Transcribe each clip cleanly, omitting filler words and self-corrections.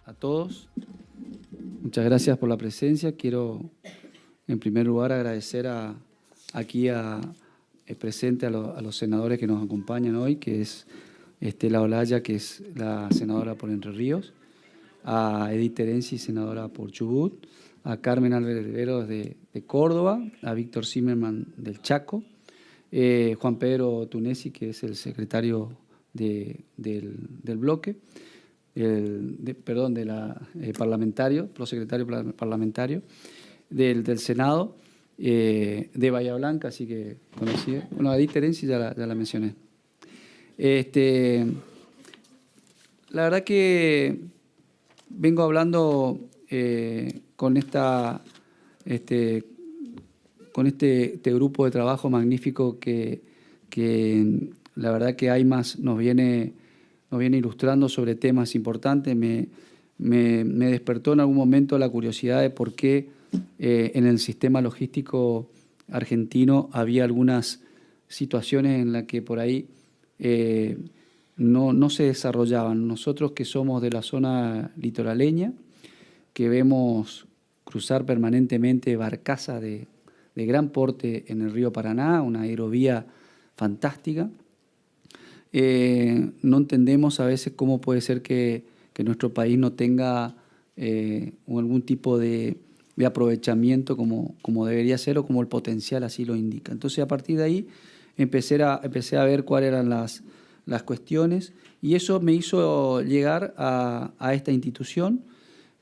a todos. Muchas gracias por la presencia. Quiero, en primer lugar, agradecer aquí presente a los senadores que nos acompañan hoy, que es Estela Olaya, que es la senadora por Entre Ríos, a Edith Terenzi, senadora por Chubut, a Carmen Álvarez Rivero de Córdoba, a Víctor Zimmerman del Chaco, Juan Pedro Tunesi, que es el secretario del bloque, parlamentario, prosecretario parlamentario del Senado, de Bahía Blanca, así que conocí. Bueno, a Edith Terenzi ya la mencioné. La verdad que vengo hablando con este grupo de trabajo magnífico que la verdad que AIMAS nos viene ilustrando sobre temas importantes. Me despertó en algún momento la curiosidad de por qué en el sistema logístico argentino había algunas situaciones en las que por ahí no se desarrollaban. Nosotros que somos de la zona litoraleña, que vemos cruzar permanentemente barcazas de gran porte en el río Paraná, una aerovía fantástica, no entendemos a veces cómo puede ser que nuestro país no tenga algún tipo de aprovechamiento como debería ser o como el potencial así lo indica. Entonces, a partir de ahí empecé a ver cuáles eran las cuestiones y eso me hizo llegar a esta institución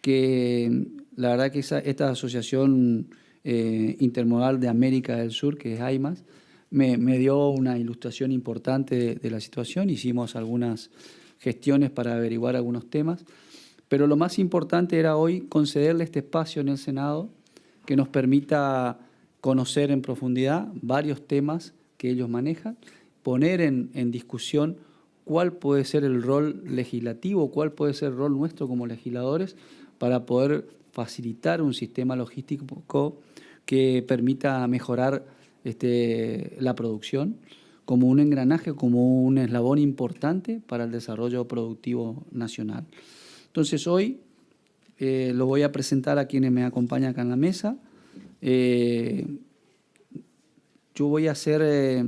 que la verdad que esta asociación intermodal de América del Sur, que es AIMAS, me dio una ilustración importante de la situación. Hicimos algunas gestiones para averiguar algunos temas, pero lo más importante era hoy concederle este espacio en el Senado que nos permita conocer en profundidad varios temas que ellos manejan, poner en discusión cuál puede ser el rol legislativo, cuál puede ser el rol nuestro como legisladores para poder facilitar un sistema logístico que permita mejorar la producción como un engranaje, como un eslabón importante para el desarrollo productivo nacional. Entonces hoy lo voy a presentar a quienes me acompañan acá en la mesa. Yo voy a hacer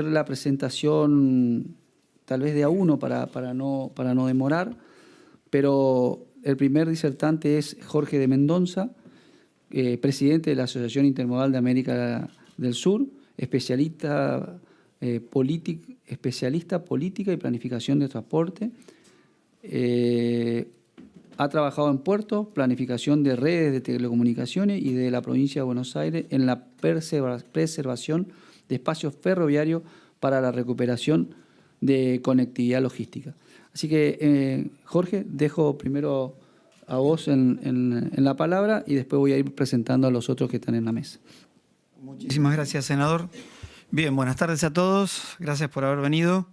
la presentación tal vez de a uno para no demorar, pero el primer disertante es Jorge de Mendoza, presidente de la Asociación Intermodal de América del Sur, especialista política y planificación de transporte. Ha trabajado en puertos, planificación de redes de telecomunicaciones y de la provincia de Buenos Aires en la preservación de espacios ferroviarios para la recuperación de conectividad logística. Así que, Jorge, dejo primero a vos en la palabra y después voy a ir presentando a los otros que están en la mesa. Muchísimas gracias, senador. Bien, buenas tardes a todos. Gracias por haber venido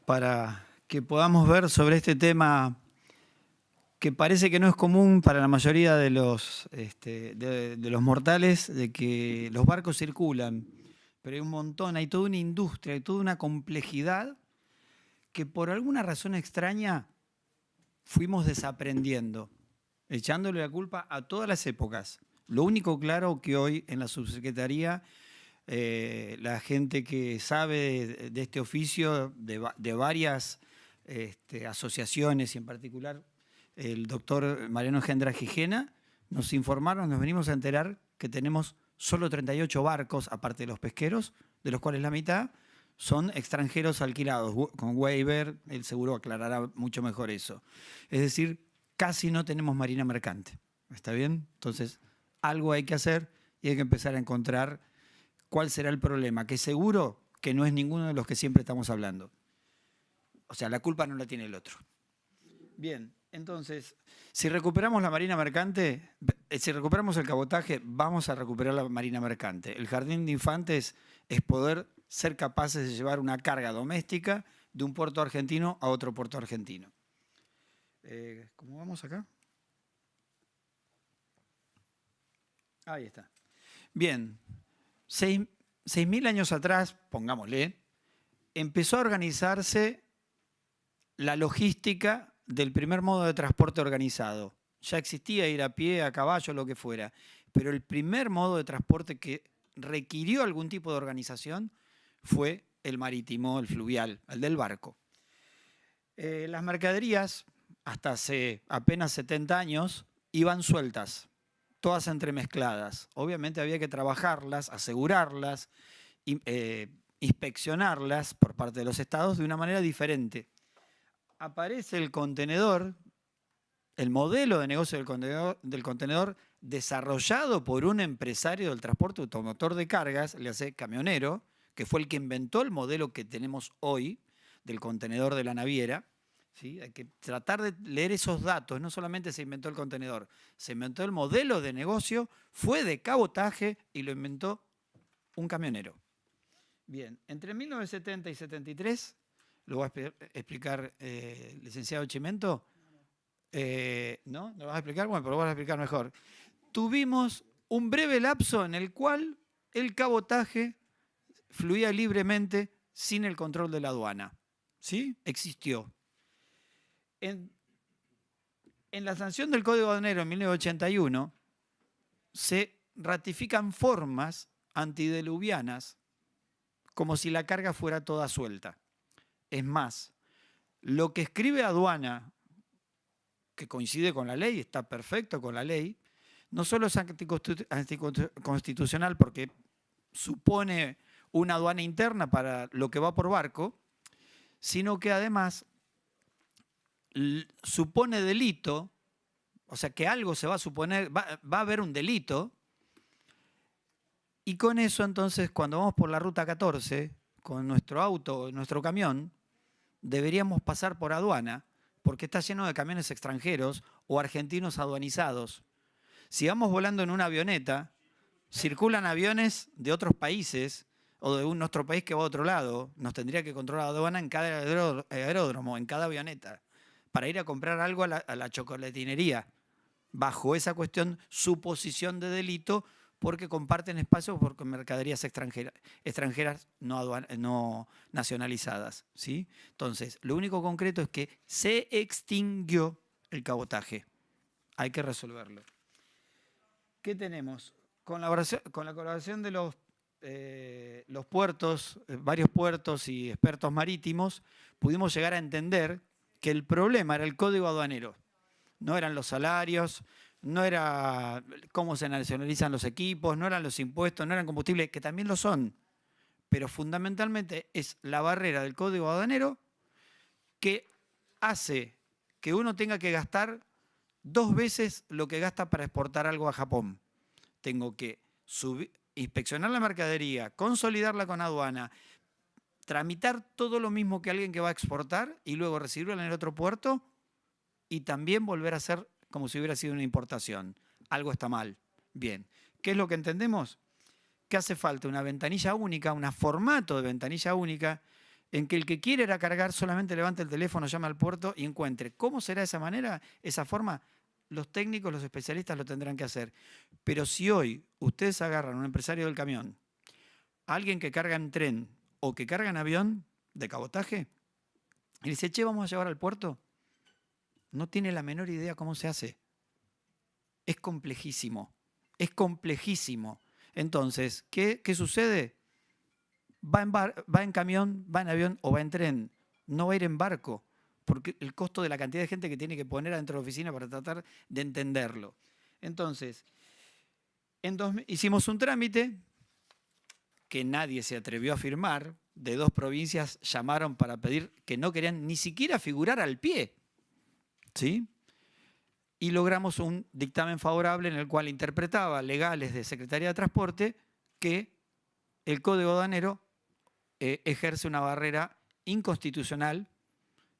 para que podamos ver sobre este tema que parece que no es común para la mayoría de los mortales, de que los barcos circulan, pero hay un montón, hay toda una industria, hay toda una complejidad que por alguna razón extraña fuimos desaprendiendo, echándole la culpa a todas las épocas. Lo único claro que hoy en la subsecretaría, la gente que sabe de este oficio, de varias asociaciones y en particular el doctor Mariano Gendra Gijena, nos informaron, nos venimos a enterar que tenemos solo 38 barcos, aparte de los pesqueros, de los cuales la mitad son extranjeros alquilados, con waiver, él seguro aclarará mucho mejor eso. Es decir, casi no tenemos marina mercante, ¿está bien? Entonces, algo hay que hacer y hay que empezar a encontrar cuál será el problema, que seguro que no es ninguno de los que siempre estamos hablando. O sea, la culpa no la tiene el otro. Bien, entonces, si recuperamos la marina mercante, si recuperamos el cabotaje, vamos a recuperar la marina mercante. El jardín de infantes es poder ser capaces de llevar una carga doméstica de un puerto argentino a otro puerto argentino. ¿Cómo vamos acá? Ahí está. Bien, 6.000 años atrás, pongámosle, empezó a organizarse la logística del primer modo de transporte organizado. Ya existía ir a pie, a caballo, lo que fuera, pero el primer modo de transporte que requirió algún tipo de organización fue el marítimo, el fluvial, el del barco. Las mercaderías, hasta hace apenas 70 años, iban sueltas, todas entremezcladas. Obviamente había que trabajarlas, asegurarlas, inspeccionarlas por parte de los estados de una manera diferente. Aparece el contenedor, el modelo de negocio del contenedor desarrollado por un empresario del transporte automotor de cargas, le hace camionero, que fue el que inventó el modelo que tenemos hoy del contenedor de la naviera. ¿Sí? Hay que tratar de leer esos datos. No solamente se inventó el contenedor, se inventó el modelo de negocio, fue de cabotaje y lo inventó un camionero. Bien, entre 1970 y 73, lo va a explicar licenciado Chimento. ¿No? ¿Lo vas a explicar? Bueno, pero lo vas a explicar mejor. Tuvimos un breve lapso en el cual el cabotaje fluía libremente sin el control de la aduana. ¿Sí? Existió. En la sanción del Código Aduanero en 1981 se ratifican formas antidiluvianas como si la carga fuera toda suelta. Es más, lo que escribe aduana, que coincide con la ley, está perfecto con la ley, no solo es anticonstitucional porque supone una aduana interna para lo que va por barco, sino que además supone delito, o sea que algo se va a suponer, va a haber un delito, y con eso entonces cuando vamos por la ruta 14, con nuestro auto, nuestro camión, deberíamos pasar por aduana, porque está lleno de camiones extranjeros o argentinos aduanizados. Si vamos volando en una avioneta, circulan aviones de otros países o de nuestro país que va a otro lado, nos tendría que controlar la aduana en cada aeródromo, en cada avioneta, para ir a comprar algo a la chocolatinería, bajo esa cuestión, suposición de delito, porque comparten espacios por mercaderías extranjeras no nacionalizadas. ¿Sí? Entonces, lo único concreto es que se extinguió el cabotaje. Hay que resolverlo. ¿Qué tenemos? Con la colaboración de los puertos, varios puertos y expertos marítimos, pudimos llegar a entender que el problema era el código aduanero. No eran los salarios, no era cómo se nacionalizan los equipos, no eran los impuestos, no eran combustibles, que también lo son. Pero fundamentalmente es la barrera del código aduanero que hace que uno tenga que gastar 2 veces lo que gasta para exportar algo a Japón. Tengo que inspeccionar la mercadería, consolidarla con aduana, tramitar todo lo mismo que alguien que va a exportar y luego recibirlo en el otro puerto y también volver a hacer como si hubiera sido una importación. Algo está mal. Bien. ¿Qué es lo que entendemos? Que hace falta una ventanilla única, un formato de ventanilla única, en que el que quiere ir a cargar solamente levante el teléfono, llame al puerto y encuentre. ¿Cómo será esa manera, esa forma? Los técnicos, los especialistas lo tendrán que hacer. Pero si hoy ustedes agarran a un empresario del camión, a alguien que carga en tren o que carga en avión de cabotaje, y le dice, che, vamos a llevar al puerto, no tiene la menor idea cómo se hace. Es complejísimo. Es complejísimo. Entonces, ¿qué sucede? Va en camión, va en avión o va en tren. No va a ir en barco, porque el costo de la cantidad de gente que tiene que poner adentro de la oficina para tratar de entenderlo. Entonces, hicimos un trámite que nadie se atrevió a firmar. De 2 provincias llamaron para pedir que no querían ni siquiera figurar al pie. ¿Sí? Y logramos un dictamen favorable en el cual interpretaba legales de Secretaría de Transporte que el Código Aduanero ejerce una barrera inconstitucional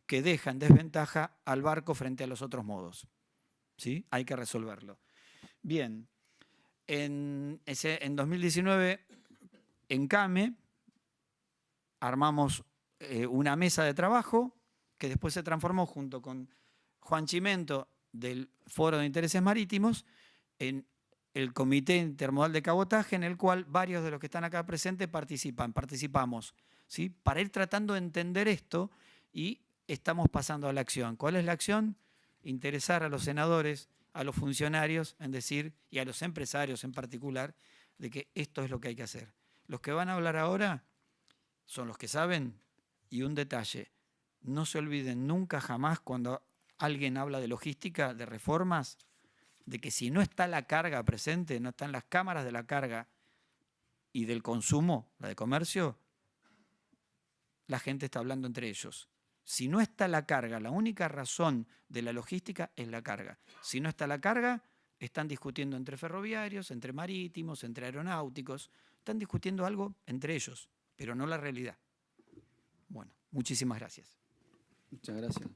que deja en desventaja al barco frente a los otros modos. ¿Sí? Hay que resolverlo. Bien, en 2019 en CAME armamos una mesa de trabajo que después se transformó junto con Juan Chimento del Foro de Intereses Marítimos en el Comité Intermodal de Cabotaje, en el cual varios de los que están acá presentes participamos, ¿sí? Para ir tratando de entender esto y estamos pasando a la acción. ¿Cuál es la acción? Interesar a los senadores, a los funcionarios, en decir, y a los empresarios en particular, de que esto es lo que hay que hacer. Los que van a hablar ahora son los que saben, y un detalle, no se olviden nunca jamás cuando alguien habla de logística, de reformas, de que si no está la carga presente, no están las cámaras de la carga y del consumo, la de comercio, la gente está hablando entre ellos. Si no está la carga, la única razón de la logística es la carga. Si no está la carga, están discutiendo entre ferroviarios, entre marítimos, entre aeronáuticos. Están discutiendo algo entre ellos, pero no la realidad. Bueno, muchísimas gracias. Muchas gracias.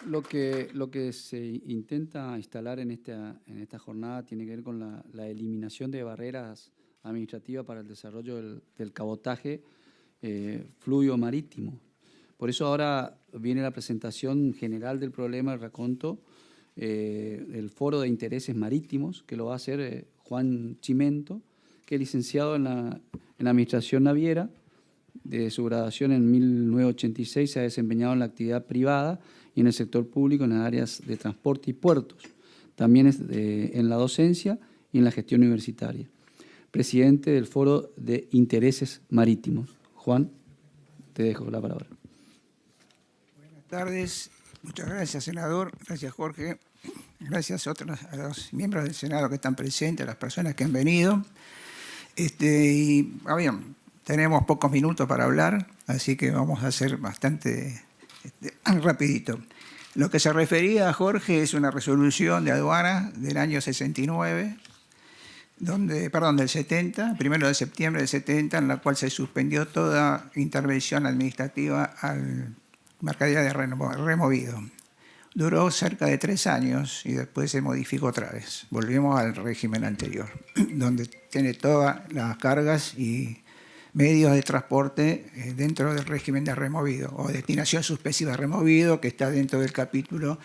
Lo que se intenta instalar en esta jornada tiene que ver con la eliminación de barreras administrativas para el desarrollo del cabotaje fluvido marítimo. Por eso ahora viene la presentación general del problema del raconto, el Foro de Intereses Marítimos, que lo va a hacer Juan Chimento, que es licenciado en la Administración Naviera. De su graduación en 1986 se ha desempeñado en la actividad privada y en el sector público en las áreas de transporte y puertos. También en la docencia y en la gestión universitaria. Presidente del Foro de Intereses Marítimos. Juan, te dejo la palabra. Buenas tardes. Muchas gracias, senador. Gracias, Jorge. Gracias a los miembros del Senado que están presentes, a las personas que han venido. Tenemos pocos minutos para hablar, así que vamos a hacer bastante rapidito. Lo que se refería a Jorge es una resolución de aduana del año 69, del 70, 1 de septiembre del 70, en la cual se suspendió toda intervención administrativa al mercadería de removido. Duró cerca de 3 años y después se modificó otra vez. Volvimos al régimen anterior, donde tiene todas las cargas y medios de transporte dentro del régimen de removido o destinación suspensiva de removido, que está dentro del capítulo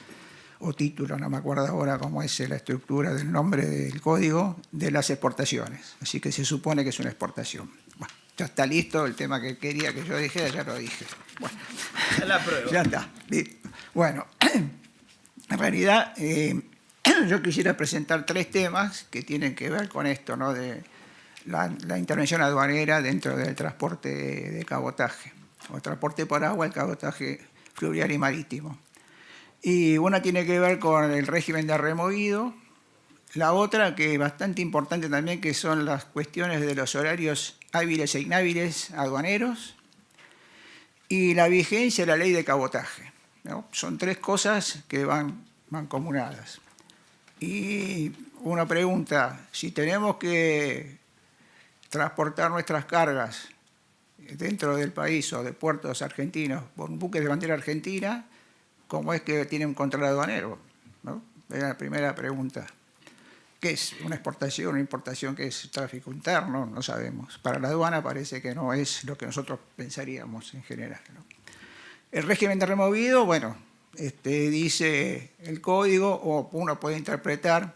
o título, no me acuerdo ahora cómo es la estructura del nombre del código, de las exportaciones. Así que se supone que es una exportación. Bueno, ya está listo el tema que quería que yo dijera, ya lo dije. Bueno, Ya la pruebo. Ya está. Bueno, en realidad yo quisiera presentar 3 temas que tienen que ver con esto, ¿no? De la intervención aduanera dentro del transporte de cabotaje, o transporte por agua, el cabotaje fluvial y marítimo. Y una tiene que ver con el régimen de removido, la otra, que es bastante importante también, que son las cuestiones de los horarios hábiles e inhábiles aduaneros, y la vigencia de la ley de cabotaje, ¿no? Son 3 cosas que van mancomunadas. Y uno pregunta, si tenemos que transportar nuestras cargas dentro del país o de puertos argentinos por buques de bandera argentina, ¿cómo es que tiene un control aduanero? ¿No? Es la primera pregunta. ¿Qué es una exportación, una importación? ¿Qué es tráfico interno? No sabemos. Para la aduana parece que no es lo que nosotros pensaríamos en general, ¿no? El régimen de removido, bueno, dice el código, o uno puede interpretar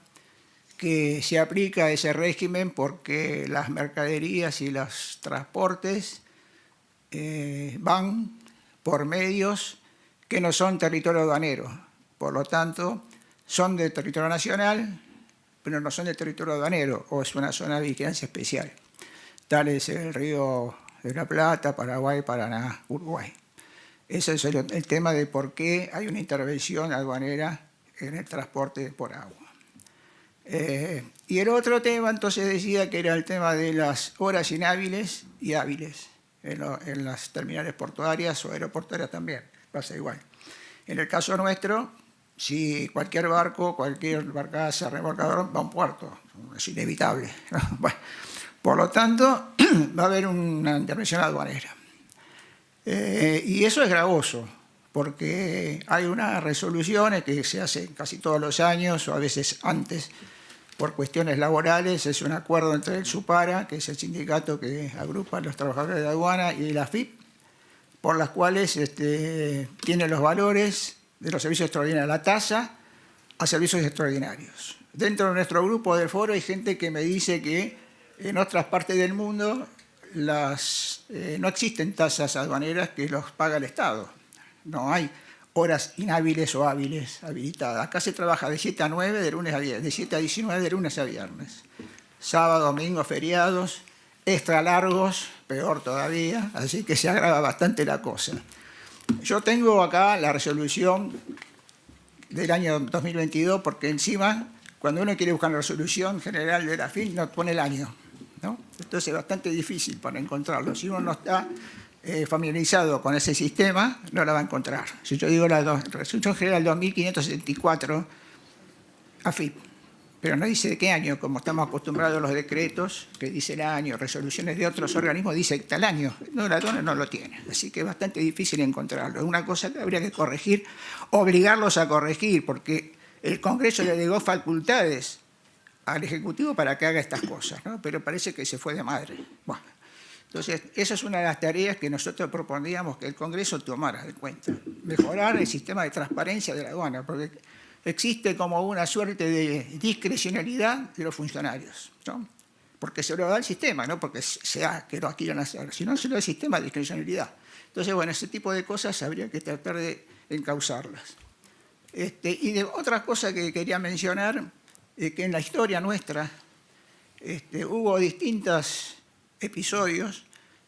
que se aplica ese régimen porque las mercaderías y los transportes van por medios que no son territorio aduanero. Por lo tanto, son de territorio nacional, pero no son de territorio aduanero, o es una zona de vigilancia especial. Tal es el Río de la Plata, Paraguay, Paraná, Uruguay. Ese es el tema de por qué hay una intervención aduanera en el transporte por agua. Y el otro tema, entonces, decía que era el tema de las horas inhábiles y hábiles en las terminales portuarias o aeroportuarias también, pasa igual. En el caso nuestro, si cualquier barco, cualquier barcaza, remolcador va a un puerto, es inevitable, ¿no? Bueno, por lo tanto, va a haber una intervención aduanera. Y eso es gravoso, porque hay unas resoluciones que se hacen casi todos los años, o a veces antes, por cuestiones laborales. Es un acuerdo entre el SUPARA, que es el sindicato que agrupa a los trabajadores de aduana, y la AFIP, por las cuales tienen los valores de los servicios extraordinarios, la tasa a servicios extraordinarios. Dentro de nuestro grupo del foro hay gente que me dice que en otras partes del mundo no existen tasas aduaneras que los paga el Estado. No hay horas inhábiles o hábiles habilitadas. Acá se trabaja de 7 a 9, de lunes a viernes, de 7 a 19, de lunes a viernes. Sábado, domingo, feriados, extra largos, peor todavía, así que se agrava bastante la cosa. Yo tengo acá la resolución del año 2022, porque encima, cuando uno quiere buscar la resolución general de la FIN, no pone el año, ¿no? Entonces es bastante difícil para encontrarlo. Si uno no está familiarizado con ese sistema, no la va a encontrar. Si yo digo la resolución general 2574, AFIP, pero no dice de qué año, como estamos acostumbrados a los decretos, que dice el año, resoluciones de otros organismos, dice tal año. No, la aduana no lo tiene, así que es bastante difícil encontrarlo. Es una cosa que habría que corregir, obligarlos a corregir, porque el Congreso le delegó facultades al Ejecutivo para que haga estas cosas, ¿no? Pero parece que se fue de madre. Bueno, entonces, esa es una de las tareas que nosotros proponíamos que el Congreso tomara en cuenta. Mejorar el sistema de transparencia de la aduana, porque existe como una suerte de discrecionalidad de los funcionarios, ¿no? Porque se lo da el sistema, no porque sea que lo quieran hacer, sino se lo da el sistema de discrecionalidad. Entonces, bueno, ese tipo de cosas habría que tratar de encauzarlas. Y de otra cosa que quería mencionar, que en la historia nuestra hubo distintos episodios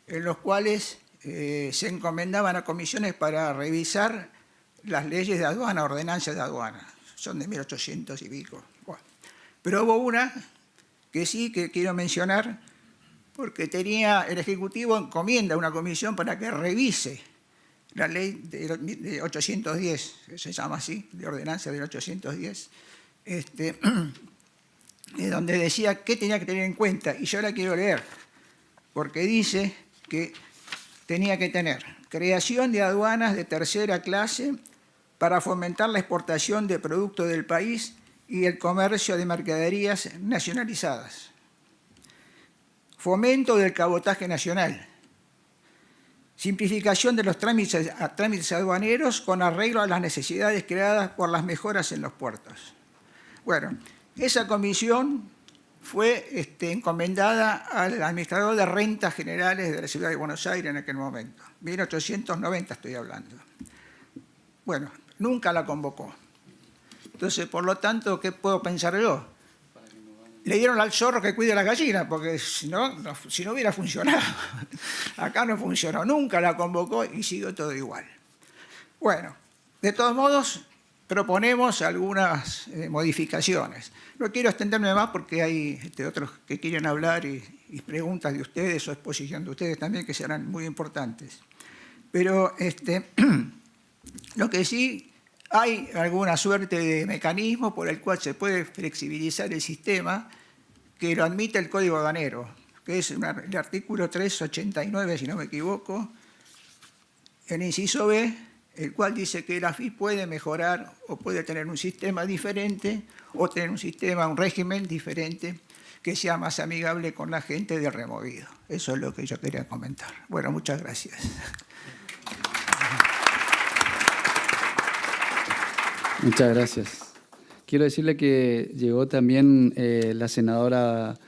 en los cuales se encomendaban a comisiones para revisar las leyes de aduana, ordenanzas de aduana. Son de 1800 y pico. Bueno, pero hubo una que sí que quiero mencionar, porque el Ejecutivo encomienda una comisión para que revise la ley de 810, que se llama así, de ordenanza del 810, donde decía qué tenía que tener en cuenta, y yo la quiero leer, porque dice que tenía que tener creación de aduanas de tercera clase para fomentar la exportación de productos del país y el comercio de mercaderías nacionalizadas. Fomento del cabotaje nacional. Simplificación de los trámites aduaneros con arreglo a las necesidades creadas por las mejoras en los puertos. Bueno, esa comisión fue encomendada al administrador de rentas generales de la ciudad de Buenos Aires en aquel momento. 1890 estoy hablando. Bueno, nunca la convocó. Entonces, por lo tanto, ¿qué puedo pensar yo? Le dieron al zorro que cuide a la gallina, porque si no hubiera funcionado. Acá no funcionó, nunca la convocó y siguió todo igual. Bueno, de todos modos, proponemos algunas modificaciones. No quiero extenderme más porque hay otros que quieren hablar y preguntas de ustedes o exposición de ustedes también que serán muy importantes. Pero lo que sí, hay alguna suerte de mecanismo por el cual se puede flexibilizar el sistema que lo admite el Código Aduanero, que es el artículo 389, si no me equivoco, el inciso B, el cual dice que la AFIP puede mejorar o puede tener un sistema diferente o tener un régimen diferente que sea más amigable con la gente del removido. Eso es lo que yo quería comentar. Bueno, muchas gracias. Muchas gracias. Quiero decirle que llegó también la senadora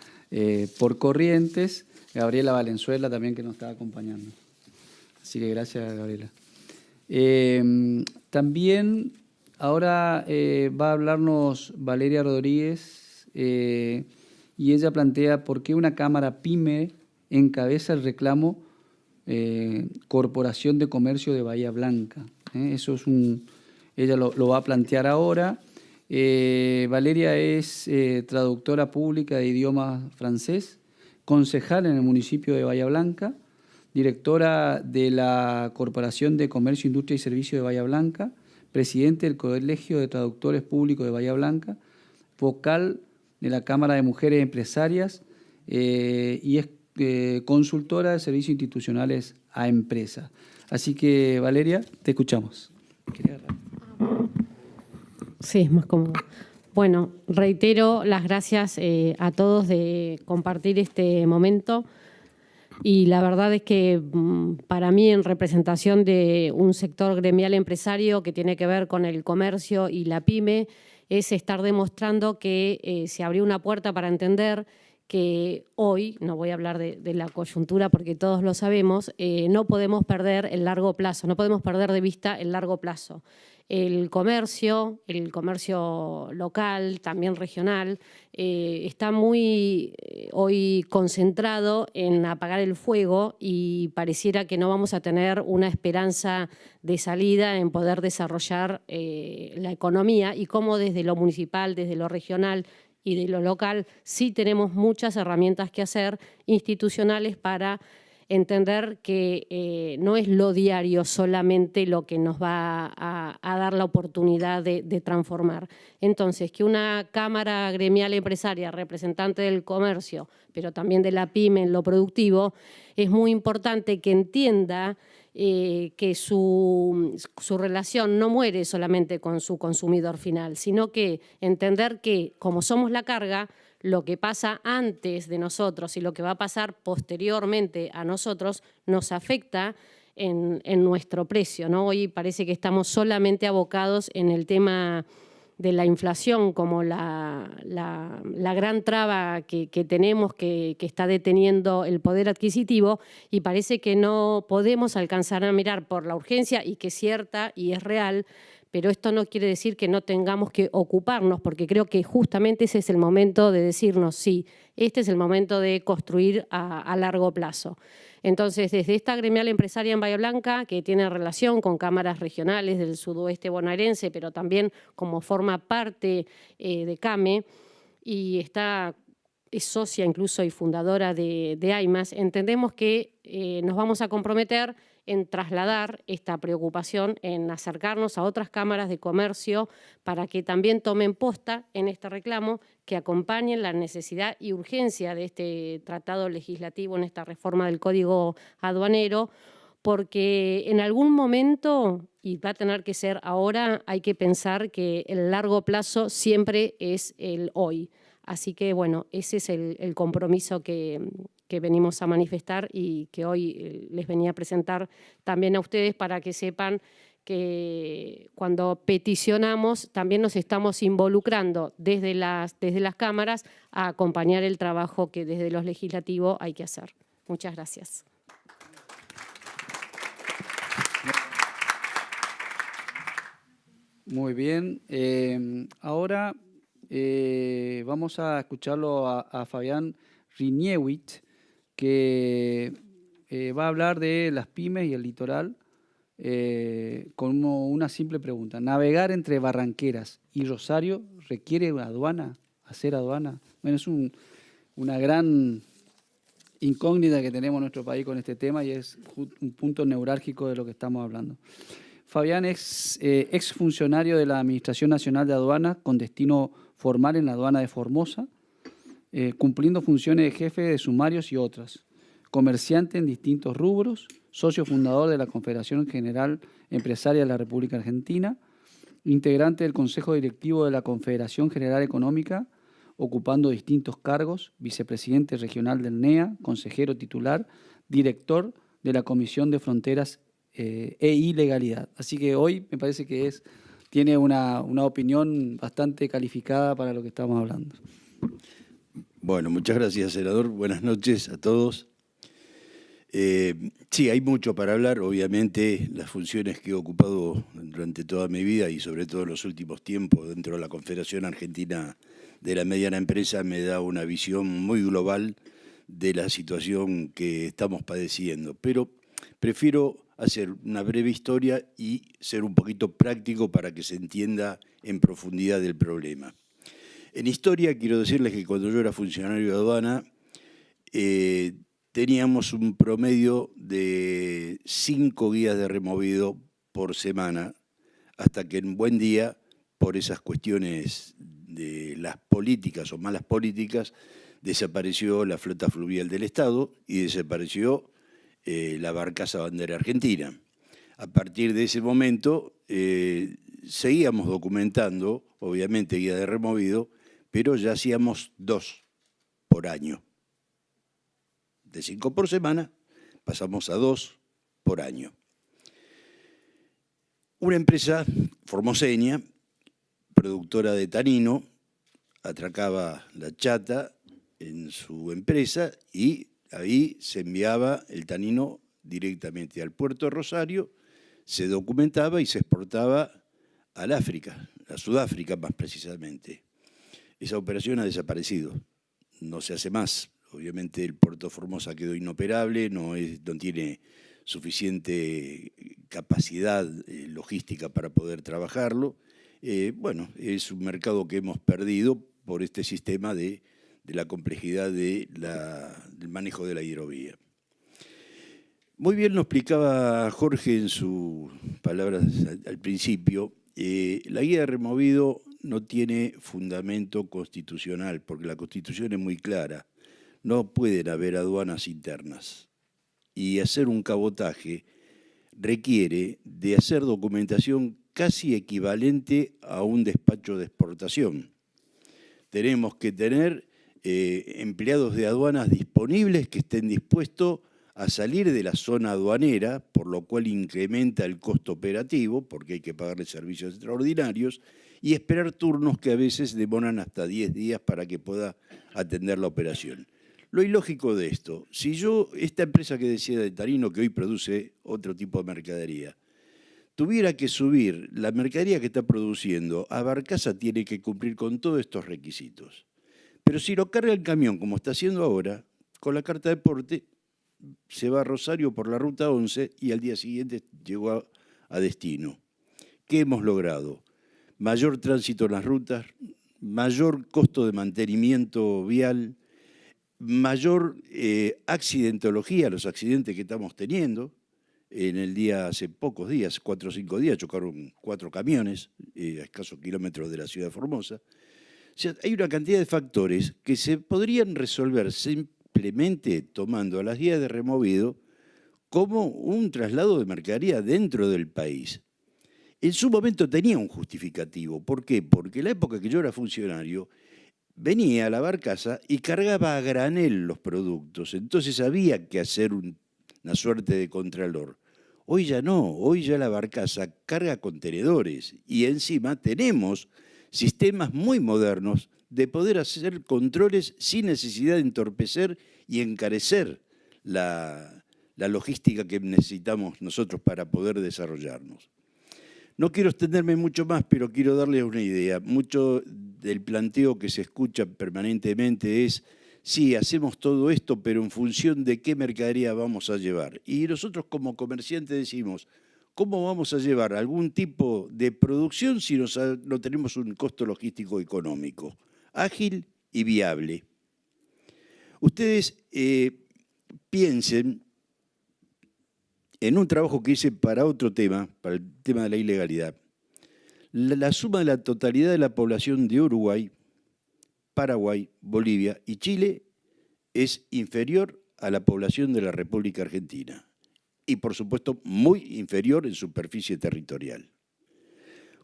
por Corrientes, Gabriela Valenzuela, también que nos está acompañando. Así que gracias, Gabriela. También ahora va a hablarnos Valeria Rodríguez y ella plantea por qué una Cámara PYME encabeza el reclamo Corporación de Comercio de Bahía Blanca. Eso es ella lo va a plantear ahora. Valeria es traductora pública de idioma francés, concejal en el municipio de Bahía Blanca, directora de la Corporación de Comercio, Industria y Servicio de Bahía Blanca, presidente del Colegio de Traductores Públicos de Bahía Blanca, vocal de la Cámara de Mujeres Empresarias y es consultora de servicios institucionales a empresas. Así que, Valeria, te escuchamos. Sí, es más cómodo. Bueno, reitero las gracias a todos de compartir este momento. Y la verdad es que para mí, en representación de un sector gremial empresario que tiene que ver con el comercio y la PYME, es estar demostrando que se abrió una puerta para entender que hoy, no voy a hablar de la coyuntura porque todos lo sabemos, no podemos perder el largo plazo, no podemos perder de vista el largo plazo. El comercio local, también regional, está muy hoy concentrado en apagar el fuego y pareciera que no vamos a tener una esperanza de salida en poder desarrollar la economía, y cómo desde lo municipal, desde lo regional y de lo local sí tenemos muchas herramientas que hacer institucionales para entender que no es lo diario solamente lo que nos va a dar la oportunidad de transformar. Entonces, que una cámara gremial empresaria, representante del comercio, pero también de la pyme en lo productivo, es muy importante que entienda que su relación no muere solamente con su consumidor final, sino que entender que, como somos la carga, lo que pasa antes de nosotros y lo que va a pasar posteriormente a nosotros nos afecta en nuestro precio, ¿no? Hoy parece que estamos solamente abocados en el tema de la inflación como la gran traba que tenemos, que está deteniendo el poder adquisitivo, y parece que no podemos alcanzar a mirar por la urgencia, y que es cierta y es real, pero esto no quiere decir que no tengamos que ocuparnos, porque creo que justamente ese es el momento de decirnos, sí, este es el momento de construir a largo plazo. Entonces, desde esta gremial empresaria en Bahía Blanca, que tiene relación con cámaras regionales del sudoeste bonaerense, pero también como forma parte de CAME, y es socia incluso y fundadora de AIMAS, entendemos que nos vamos a comprometer en trasladar esta preocupación, en acercarnos a otras cámaras de comercio para que también tomen posta en este reclamo, que acompañen la necesidad y urgencia de este tratado legislativo, en esta reforma del Código Aduanero, porque en algún momento, y va a tener que ser ahora, hay que pensar que el largo plazo siempre es el hoy. Así que, bueno, ese es el compromiso que venimos a manifestar y que hoy les venía a presentar también a ustedes, para que sepan que cuando peticionamos también nos estamos involucrando desde las cámaras a acompañar el trabajo que desde los legislativos hay que hacer. Muchas gracias. Muy bien. Ahora vamos a escucharlo a Fabián Riniewicz, que va a hablar de las pymes y el litoral con una simple pregunta. ¿Navegar entre Barranqueras y Rosario requiere aduana? ¿Hacer aduana? Bueno, es una gran incógnita que tenemos en nuestro país con este tema, y es un punto neurálgico de lo que estamos hablando. Fabián es exfuncionario de la Administración Nacional de Aduanas con destino formal en la aduana de Formosa, cumpliendo funciones de jefe de sumarios y otras. Comerciante en distintos rubros, socio fundador de la Confederación General Empresaria de la República Argentina, integrante del Consejo Directivo de la Confederación General Económica, ocupando distintos cargos, vicepresidente regional del NEA, consejero titular, director de la Comisión de Fronteras e Ilegalidad. Así que hoy me parece que tiene una opinión bastante calificada para lo que estamos hablando. Bueno, muchas gracias, senador. Buenas noches a todos. Sí, hay mucho para hablar. Obviamente, las funciones que he ocupado durante toda mi vida y sobre todo en los últimos tiempos dentro de la Confederación Argentina de la Mediana Empresa me da una visión muy global de la situación que estamos padeciendo. Pero prefiero hacer una breve historia y ser un poquito práctico para que se entienda en profundidad el problema. En historia, quiero decirles que cuando yo era funcionario de aduana, teníamos un promedio de 5 guías de removido por semana, hasta que en buen día, por esas cuestiones de las políticas o malas políticas, desapareció la flota fluvial del Estado y desapareció la barcaza bandera argentina. A partir de ese momento seguíamos documentando, obviamente guía de removido, pero ya hacíamos 2 por año. De 5 por semana pasamos a 2 por año. Una empresa formoseña, productora de tanino, atracaba la chata en su empresa y ahí se enviaba el tanino directamente al puerto de Rosario, se documentaba y se exportaba al África, a Sudáfrica más precisamente. Esa operación ha desaparecido, no se hace más. Obviamente el puerto de Formosa quedó inoperable, no tiene suficiente capacidad logística para poder trabajarlo. Bueno, es un mercado que hemos perdido por este sistema de la complejidad del manejo de la hidrovía. Muy bien lo explicaba Jorge en sus palabras al principio. La guía de removido no tiene fundamento constitucional, porque la Constitución es muy clara. No pueden haber aduanas internas. Y hacer un cabotaje requiere de hacer documentación casi equivalente a un despacho de exportación. Tenemos que tener empleados de aduanas disponibles que estén dispuestos a salir de la zona aduanera, por lo cual incrementa el costo operativo, porque hay que pagarle servicios extraordinarios, y esperar turnos que a veces demoran hasta 10 días para que pueda atender la operación. Lo ilógico de esto, si esta empresa que decía de Tanino, que hoy produce otro tipo de mercadería, tuviera que subir la mercadería que está produciendo, a Barcaza tiene que cumplir con todos estos requisitos. Pero si lo carga el camión, como está haciendo ahora, con la carta de porte, se va a Rosario por la ruta 11 y al día siguiente llegó a destino. ¿Qué hemos logrado? Mayor tránsito en las rutas, mayor costo de mantenimiento vial, mayor accidentología, los accidentes que estamos teniendo. En el día, hace pocos días, 4 o 5 días, chocaron 4 camiones a escasos kilómetros de la ciudad de Formosa. O sea, hay una cantidad de factores que se podrían resolver simplemente tomando a las guías de removido como un traslado de mercadería dentro del país. En su momento tenía un justificativo. ¿Por qué? Porque en la época que yo era funcionario, venía a la barcaza y cargaba a granel los productos. Entonces había que hacer una suerte de contralor. Hoy ya no, hoy ya la barcaza carga contenedores y encima tenemos sistemas muy modernos de poder hacer controles sin necesidad de entorpecer y encarecer la logística que necesitamos nosotros para poder desarrollarnos. No quiero extenderme mucho más, pero quiero darles una idea. Mucho del planteo que se escucha permanentemente es, sí, hacemos todo esto, pero en función de qué mercadería vamos a llevar. Y nosotros como comerciantes decimos, ¿cómo vamos a llevar algún tipo de producción si no tenemos un costo logístico económico, ágil y viable? Ustedes piensen en un trabajo que hice para otro tema, para el tema de la ilegalidad. La suma de la totalidad de la población de Uruguay, Paraguay, Bolivia y Chile es inferior a la población de la República Argentina y, por supuesto, muy inferior en superficie territorial.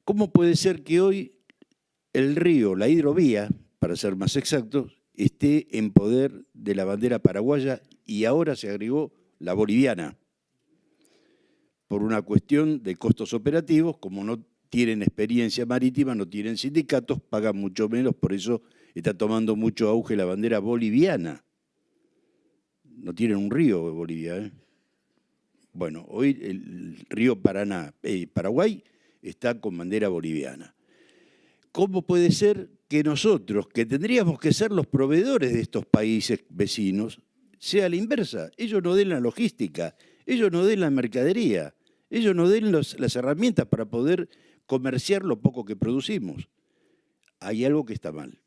¿Cómo puede ser que hoy el río, la hidrovía, para ser más exactos, esté en poder de la bandera paraguaya y ahora se agregó la boliviana? Por una cuestión de costos operativos, como no tienen experiencia marítima, no tienen sindicatos, pagan mucho menos, por eso está tomando mucho auge la bandera boliviana. No tienen un río Bolivia, ¿eh? Bueno, hoy el río Paraguay está con bandera boliviana. ¿Cómo puede ser que nosotros, que tendríamos que ser los proveedores de estos países vecinos, sea la inversa? Ellos no den la logística, ellos no den la mercadería, ellos no den las herramientas para poder comerciar lo poco que producimos. Hay algo que está mal,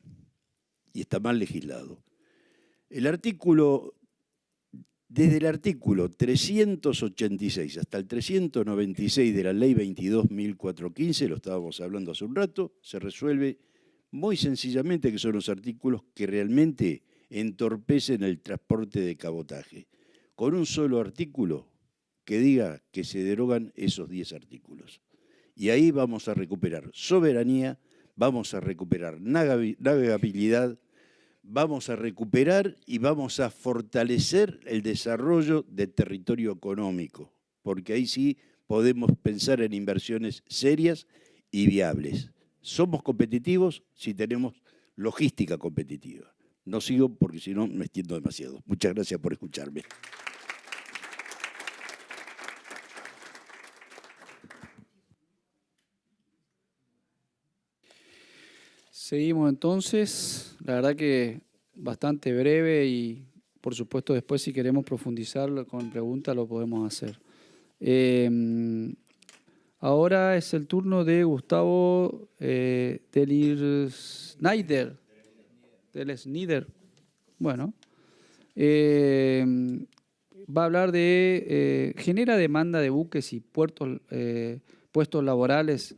y está mal legislado. Desde el artículo 386 hasta el 396 de la Ley 22.415, lo estábamos hablando hace un rato, se resuelve muy sencillamente que son los artículos que realmente entorpecen el transporte de cabotaje. Con un solo artículo que diga que se derogan esos 10 artículos. Y ahí vamos a recuperar soberanía, vamos a recuperar navegabilidad, vamos a recuperar y vamos a fortalecer el desarrollo del territorio económico, porque ahí sí podemos pensar en inversiones serias y viables. Somos competitivos si tenemos logística competitiva. No sigo porque si no me extiendo demasiado. Muchas gracias por escucharme. Seguimos entonces. La verdad que bastante breve y por supuesto después si queremos profundizar con preguntas lo podemos hacer. Ahora es el turno de Gustavo Del Snider. Bueno, va a hablar de genera demanda de buques y puertos, puestos laborales,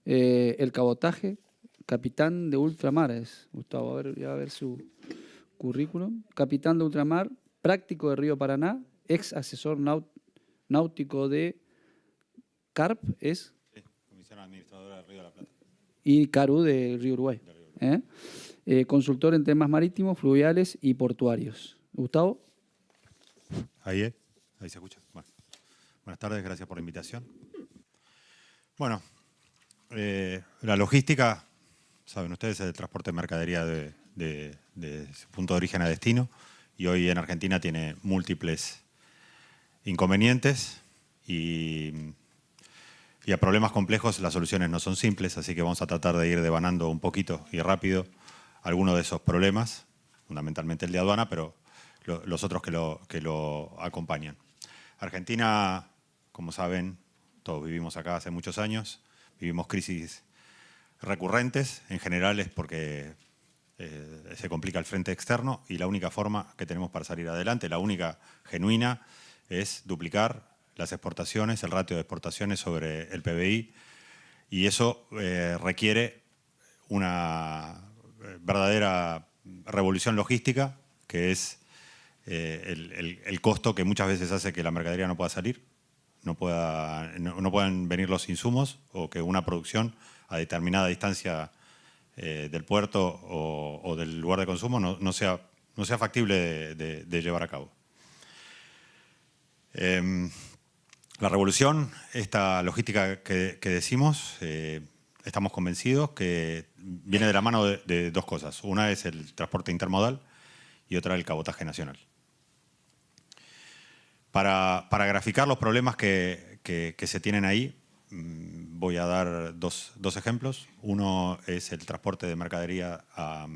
el cabotaje. Capitán de ultramar es Gustavo. A ver su currículum. Capitán de ultramar, práctico de Río Paraná, ex asesor náutico de CARP es. Sí, Comisión Administradora del Río de la Plata. Y CARU del Río Uruguay. Consultor en temas marítimos, fluviales y portuarios. Gustavo. Ahí se escucha. Bueno. Buenas tardes, gracias por la invitación. Bueno, la logística, saben ustedes, es el transporte de mercadería de su punto de origen a destino, y hoy en Argentina tiene múltiples inconvenientes y a problemas complejos las soluciones no son simples, así que vamos a tratar de ir devanando un poquito y rápido algunos de esos problemas, fundamentalmente el de aduana, pero los otros que lo acompañan. Argentina, como saben, todos vivimos acá hace muchos años, vivimos crisis recurrentes, en general es porque se complica el frente externo y la única forma que tenemos para salir adelante, la única genuina, es duplicar las exportaciones, el ratio de exportaciones sobre el PBI, y eso requiere una verdadera revolución logística, que es el costo que muchas veces hace que la mercadería no pueda salir, no puedan venir los insumos, o que una producción a determinada distancia del puerto o del lugar de consumo no sea factible de llevar a cabo. La revolución, esta logística que decimos, estamos convencidos que viene de la mano de dos cosas. Una es el transporte intermodal y otra el cabotaje nacional. Para graficar los problemas que se tienen ahí, voy a dar dos ejemplos. Uno es el transporte de mercadería a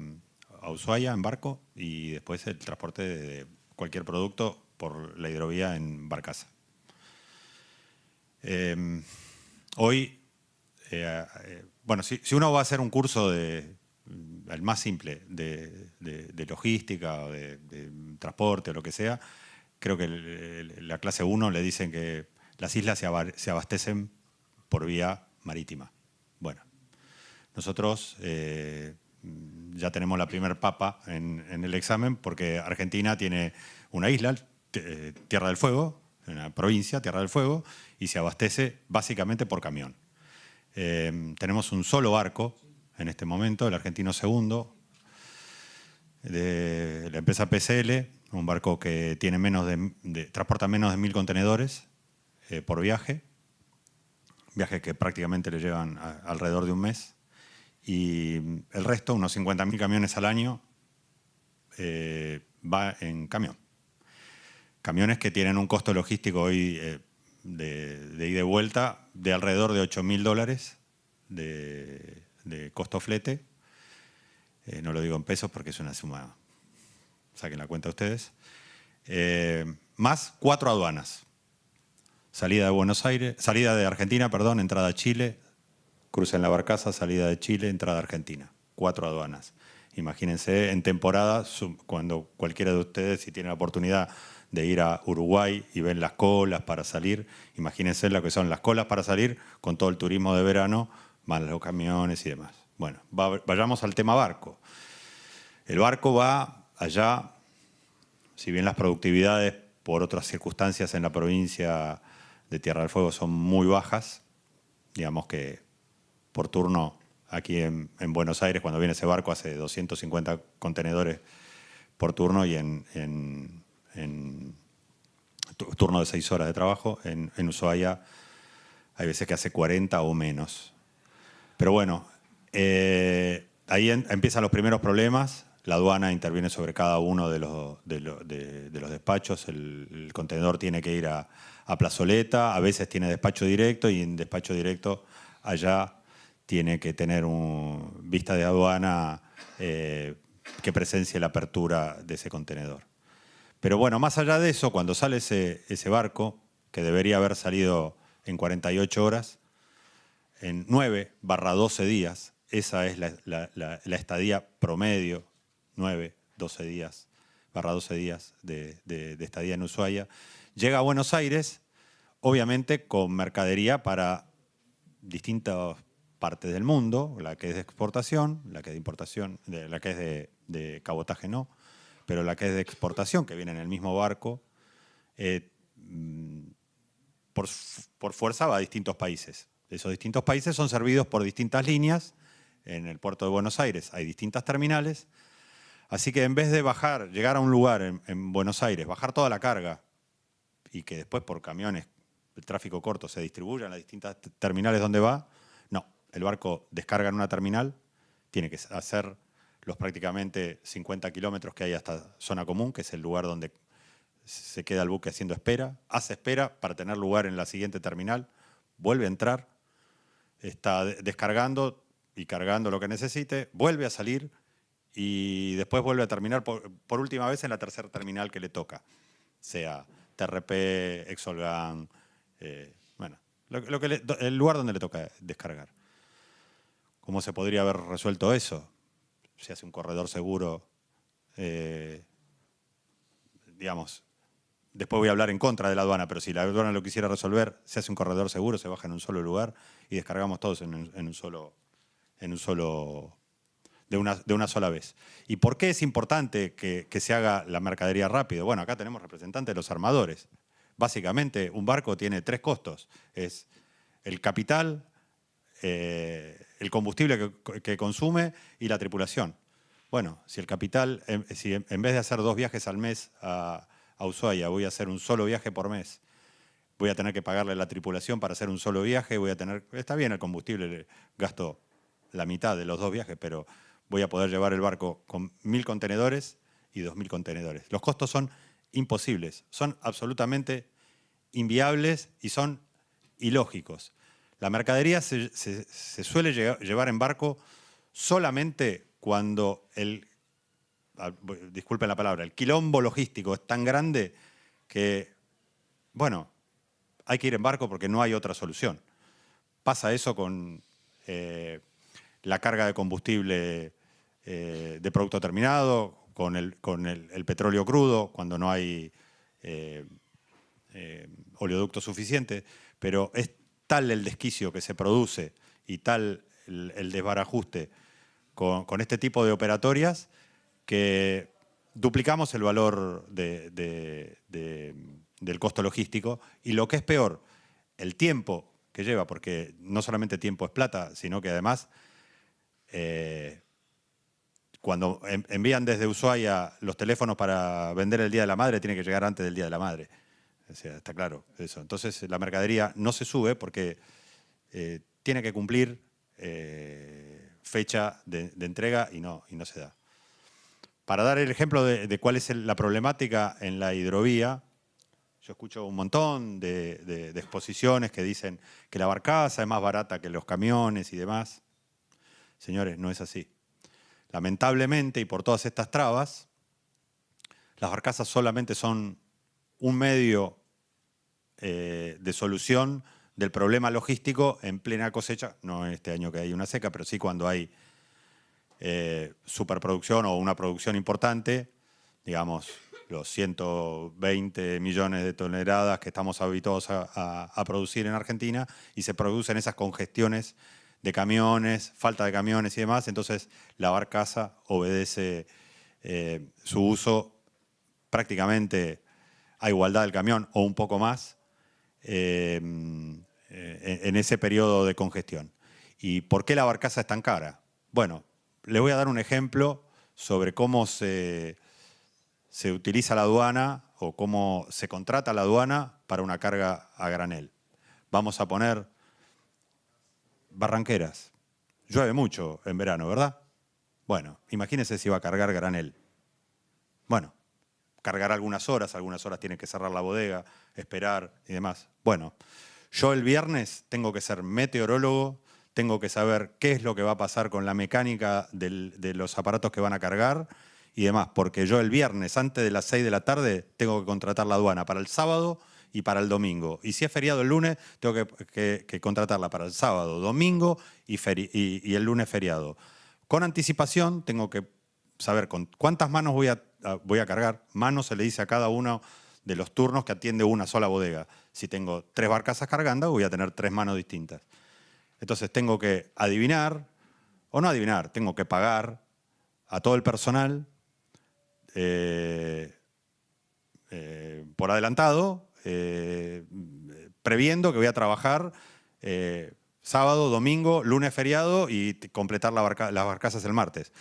Ushuaia en barco, y después el transporte de cualquier producto por la hidrovía en barcaza. Hoy, bueno, si uno va a hacer un curso el más simple de logística o de transporte o lo que sea, creo que la clase 1 le dicen que las islas se abastecen por vía marítima. Bueno, nosotros ya tenemos la primer papa en el examen, porque Argentina tiene una isla, Tierra del Fuego, una provincia, Tierra del Fuego, y se abastece básicamente por camión. Tenemos un solo barco en este momento, el Argentino Segundo, de la empresa PCL, un barco que tiene transporta menos de 1000 contenedores por viajes que prácticamente le llevan alrededor de un mes, y el resto, unos 50.000 camiones al año, va en camión. Camiones que tienen un costo logístico hoy de ida y vuelta de alrededor de $8.000 de costo flete. No lo digo en pesos porque es una suma, saquen la cuenta ustedes. Más 4 aduanas. Salida de Buenos Aires, salida de Argentina, perdón, entrada a Chile, cruce en la barcaza, salida de Chile, entrada a Argentina. 4 aduanas. Imagínense en temporada, cuando cualquiera de ustedes, si tiene la oportunidad de ir a Uruguay y ven las colas para salir, imagínense lo que son las colas para salir con todo el turismo de verano, más los camiones y demás. Bueno, vayamos al tema barco. El barco va allá, si bien las productividades por otras circunstancias en la provincia de Tierra del Fuego son muy bajas, digamos que por turno aquí en Buenos Aires, cuando viene ese barco, hace 250 contenedores por turno, y en turno de 6 horas de trabajo. En Ushuaia hay veces que hace 40 o menos. Pero bueno, ahí empiezan los primeros problemas. La aduana interviene sobre cada uno de los despachos. El contenedor tiene que ir a plazoleta, a veces tiene despacho directo y en despacho directo allá tiene que tener vista de aduana que presencie la apertura de ese contenedor. Pero bueno, más allá de eso, cuando sale ese barco, que debería haber salido en 48 horas, en 9/12 días, esa es la estadía promedio, 9/12 días, /12 días de estadía en Ushuaia, llega a Buenos Aires, obviamente con mercadería para distintas partes del mundo, la que es de exportación, la que es de importación, la que es de cabotaje no, pero la que es de exportación, que viene en el mismo barco, por fuerza va a distintos países. Esos distintos países son servidos por distintas líneas. En el puerto de Buenos Aires hay distintas terminales. Así que en vez de llegar a un lugar en Buenos Aires, bajar toda la carga y que después por camiones, el tráfico corto, se distribuya en las distintas terminales donde va, no. El barco descarga en una terminal, tiene que hacer los prácticamente 50 kilómetros que hay hasta zona común, que es el lugar donde se queda el buque haciendo espera, hace espera para tener lugar en la siguiente terminal, vuelve a entrar, está descargando y cargando lo que necesite, vuelve a salir y después vuelve a terminar por última vez en la tercera terminal que le toca, sea TRP, Exolgan, bueno, el lugar donde le toca descargar. ¿Cómo se podría haber resuelto eso? Se hace un corredor seguro, digamos, después voy a hablar en contra de la aduana, pero si la aduana lo quisiera resolver, se hace un corredor seguro, se baja en un solo lugar y descargamos todos de una sola vez. ¿Y por qué es importante que se haga la mercadería rápido? Bueno, acá tenemos representantes de los armadores. Básicamente, un barco tiene 3 costos. Es el capital, el combustible que consume y la tripulación. Bueno, si el capital, si en vez de hacer 2 viajes al mes a Ushuaia, voy a hacer un solo viaje por mes, voy a tener que pagarle a la tripulación para hacer un solo viaje, está bien el combustible, gasto la mitad de los 2 viajes, pero voy a poder llevar el barco con 1000 contenedores y 2000 contenedores. Los costos son imposibles, son absolutamente inviables y son ilógicos. La mercadería se suele llevar en barco solamente cuando disculpen la palabra, el quilombo logístico es tan grande que, bueno, hay que ir en barco porque no hay otra solución. Pasa eso con la carga de combustible de producto terminado, con el petróleo crudo, cuando no hay oleoducto suficiente, pero es tal el desquicio que se produce y tal el desbarajuste con este tipo de operatorias que duplicamos el valor del costo logístico y lo que es peor, el tiempo que lleva, porque no solamente tiempo es plata, sino que además cuando envían desde Ushuaia los teléfonos para vender el Día de la Madre, tiene que llegar antes del Día de la Madre. O sea, está claro eso. Entonces la mercadería no se sube porque tiene que cumplir fecha de entrega y no se da. Para dar el ejemplo de cuál es la problemática en la hidrovía, yo escucho un montón de exposiciones que dicen que la barcaza es más barata que los camiones y demás. Señores, no es así. Lamentablemente, y por todas estas trabas, las barcazas solamente son un medio de solución del problema logístico en plena cosecha, no en este año que hay una seca, pero sí cuando hay superproducción o una producción importante, digamos, los 120 millones de toneladas que estamos habituados a producir en Argentina, y se producen esas congestiones de camiones, falta de camiones y demás, entonces la barcaza obedece su uso prácticamente a igualdad del camión o un poco más en ese periodo de congestión. ¿Y por qué la barcaza es tan cara? Bueno, les voy a dar un ejemplo sobre cómo se utiliza la aduana o cómo se contrata la aduana para una carga a granel. Vamos a poner Barranqueras. Llueve mucho en verano, ¿verdad? Bueno, imagínense si va a cargar granel. Bueno, cargar algunas horas tiene que cerrar la bodega, esperar y demás. Bueno, yo el viernes tengo que ser meteorólogo, tengo que saber qué es lo que va a pasar con la mecánica de los aparatos que van a cargar y demás, porque yo el viernes, antes de las 6 de la tarde, tengo que contratar la aduana para el sábado y para el domingo. Y si es feriado el lunes, tengo que contratarla para el sábado, domingo y el lunes feriado. Con anticipación tengo que saber con cuántas manos voy a cargar. Manos se le dice a cada uno de los turnos que atiende una sola bodega. Si tengo 3 barcazas cargando, voy a tener 3 manos distintas. Entonces tengo que adivinar, o no adivinar, tengo que pagar a todo el personal por adelantado, previendo que voy a trabajar sábado, domingo, lunes feriado y completar las barcazas el martes.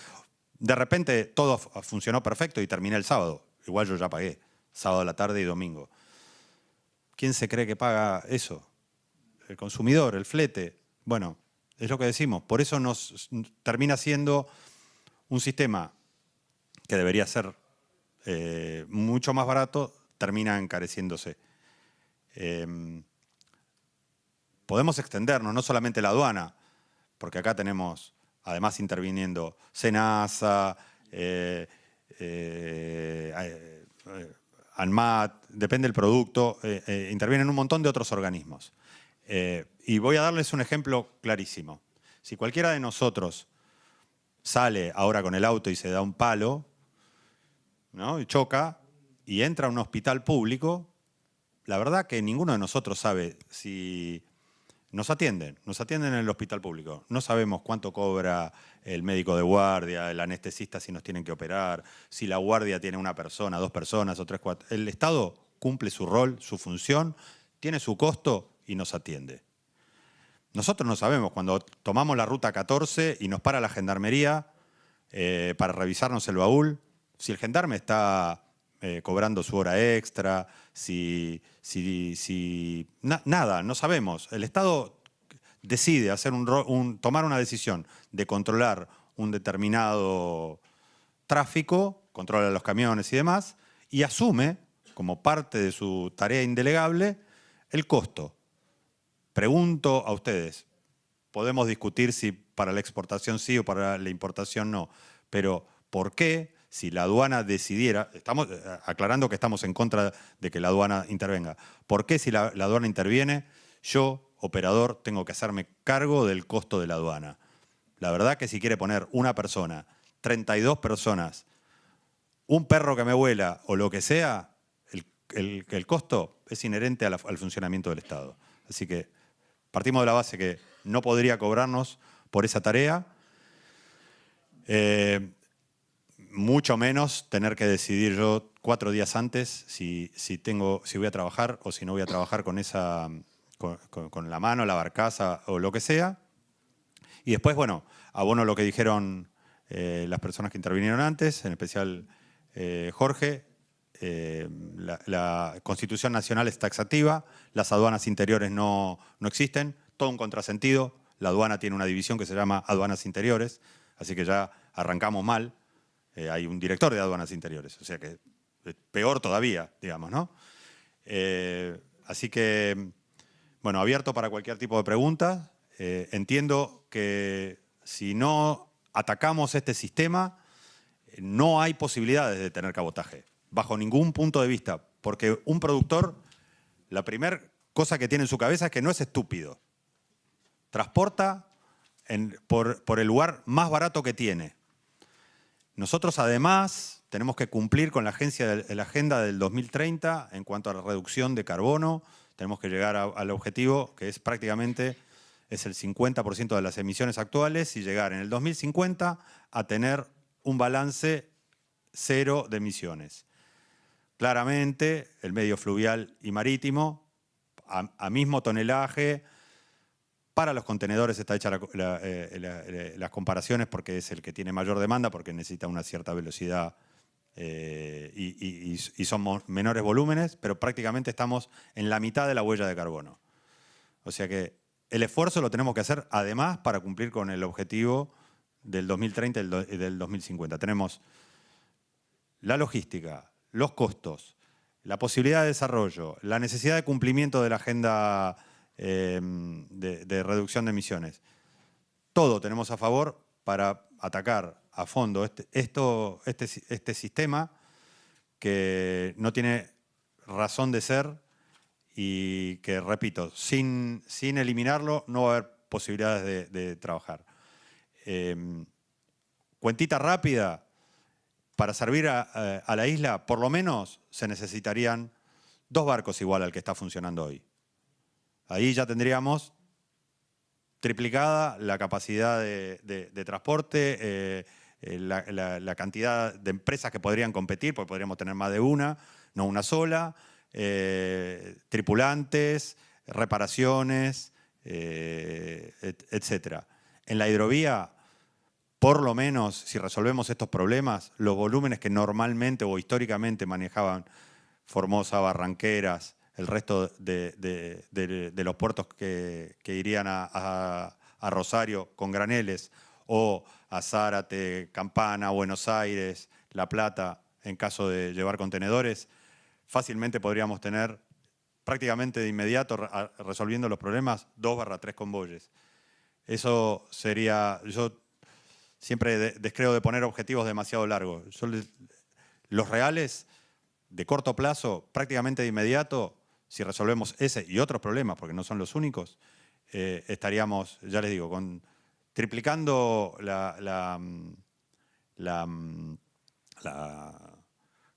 De repente todo funcionó perfecto y terminé el sábado. Igual yo ya pagué, sábado a la tarde y domingo. ¿Quién se cree que paga eso? El consumidor, el flete. Bueno, es lo que decimos. Por eso nos termina siendo un sistema que debería ser mucho más barato, termina encareciéndose. Podemos extendernos, no solamente la aduana, porque acá tenemos, además interviniendo SENASA, ANMAT, depende del producto, intervienen un montón de otros organismos. Y voy a darles un ejemplo clarísimo. Si cualquiera de nosotros sale ahora con el auto y se da un palo, ¿no? Y choca y entra a un hospital público, la verdad que ninguno de nosotros sabe si nos atienden en el hospital público. No sabemos cuánto cobra el médico de guardia, el anestesista si nos tienen que operar, si la guardia tiene una persona, 2 personas o 3, 4. El Estado cumple su rol, su función, tiene su costo y nos atiende. Nosotros no sabemos, cuando tomamos la ruta 14 y nos para la gendarmería para revisarnos el baúl, si el gendarme está cobrando su hora extra, nada, no sabemos. El Estado decide tomar una decisión de controlar un determinado tráfico, controla los camiones y demás, y asume, como parte de su tarea indelegable, el costo. Pregunto a ustedes, podemos discutir si para la exportación sí o para la importación no, pero ¿por qué, si la aduana decidiera, estamos aclarando que estamos en contra de que la aduana intervenga, ¿por qué si la aduana interviene, yo, operador, tengo que hacerme cargo del costo de la aduana? La verdad que si quiere poner una persona, 32 personas, un perro que me vuela o lo que sea, el costo es inherente al funcionamiento del Estado. Así que partimos de la base que no podría cobrarnos por esa tarea, mucho menos tener que decidir yo 4 días antes si voy a trabajar o si no voy a trabajar con la mano, la barcaza o lo que sea. Y después, bueno, abono lo que dijeron las personas que intervinieron antes, en especial Jorge. La Constitución Nacional es taxativa, las aduanas interiores no existen, todo un contrasentido. La aduana tiene una división que se llama aduanas interiores, así que ya arrancamos mal. Hay un director de aduanas interiores, o sea que peor todavía, digamos, ¿no? Así que, bueno, abierto para cualquier tipo de pregunta. Entiendo que si no atacamos este sistema, no hay posibilidades de tener cabotaje, bajo ningún punto de vista, porque un productor, la primera cosa que tiene en su cabeza es que no es estúpido. Transporta por el lugar más barato que tiene. Nosotros además tenemos que cumplir con la agenda del 2030 en cuanto a la reducción de carbono. Tenemos que llegar al objetivo que es prácticamente el 50% de las emisiones actuales y llegar en el 2050 a tener un balance cero de emisiones. Claramente, el medio fluvial y marítimo, a mismo tonelaje. Para los contenedores está hecha las comparaciones porque es el que tiene mayor demanda, porque necesita una cierta velocidad y son menores volúmenes, pero prácticamente estamos en la mitad de la huella de carbono. O sea que el esfuerzo lo tenemos que hacer además para cumplir con el objetivo del 2030 y del 2050. Tenemos la logística, los costos, la posibilidad de desarrollo, la necesidad de cumplimiento de la agenda de reducción de emisiones. Todo tenemos a favor para atacar a fondo este sistema que no tiene razón de ser y que, repito, sin eliminarlo no va a haber posibilidades de trabajar. Cuentita rápida, para servir a la isla, por lo menos se necesitarían 2 barcos igual al que está funcionando hoy. Ahí ya tendríamos triplicada la capacidad de transporte, la cantidad de empresas que podrían competir, porque podríamos tener más de una, no una sola, tripulantes, reparaciones, etc. En la hidrovía, por lo menos, si resolvemos estos problemas, los volúmenes que normalmente o históricamente manejaban Formosa, Barranqueras, el resto de los puertos que irían a Rosario con graneles, o a Zárate, Campana, Buenos Aires, La Plata, en caso de llevar contenedores, fácilmente podríamos tener prácticamente de inmediato, resolviendo los problemas, 2/3 convoyes. Eso sería... Yo siempre descreo de poner objetivos demasiado largos. Los reales, de corto plazo, prácticamente de inmediato, si resolvemos ese y otros problemas, porque no son los únicos, estaríamos, ya les digo, triplicando la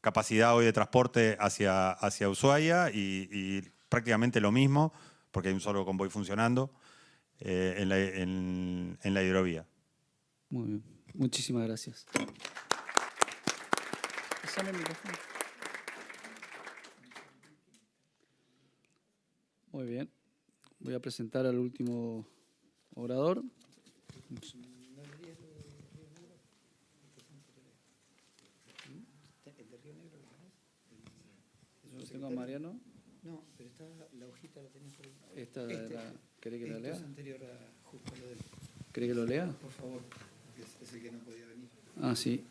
capacidad hoy de transporte hacia Ushuaia y prácticamente lo mismo, porque hay un solo convoy funcionando, en la hidrovía. Muy bien. Muchísimas gracias. Pásame el micrófono. Muy bien. Voy a presentar al último orador. Yo tengo a Mariano. No, pero está la hojita la tenés por ahí. Esta ¿querés que la lea? Es anterior a justo lo del... ¿Querés que lo lea? Por favor, es el que no podía venir. Ah, sí.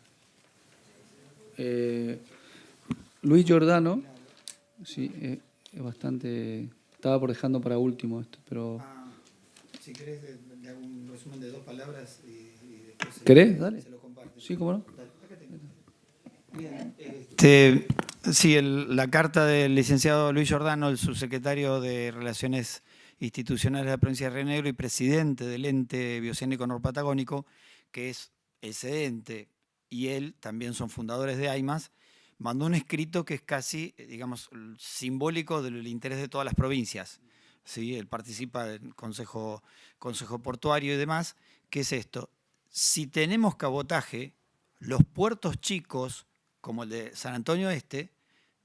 Luis Giordano, sí, es bastante... Estaba por dejando para último esto, pero... Si querés, le hago un resumen de 2 palabras y después ¿Querés? Dale. se lo comparto. Sí, ¿cómo no? Dale, acá tengo. Bien. Sí, la carta del licenciado Luis Giordano, el subsecretario de Relaciones Institucionales de la provincia de Río Negro y presidente del ente biocénico norpatagónico, que es ese ente, y él también son fundadores de AIMAS, mandó un escrito que es casi, digamos, simbólico del interés de todas las provincias. ¿Sí? Él participa del consejo portuario y demás. ¿Qué es esto? Si tenemos cabotaje, los puertos chicos, como el de San Antonio Este,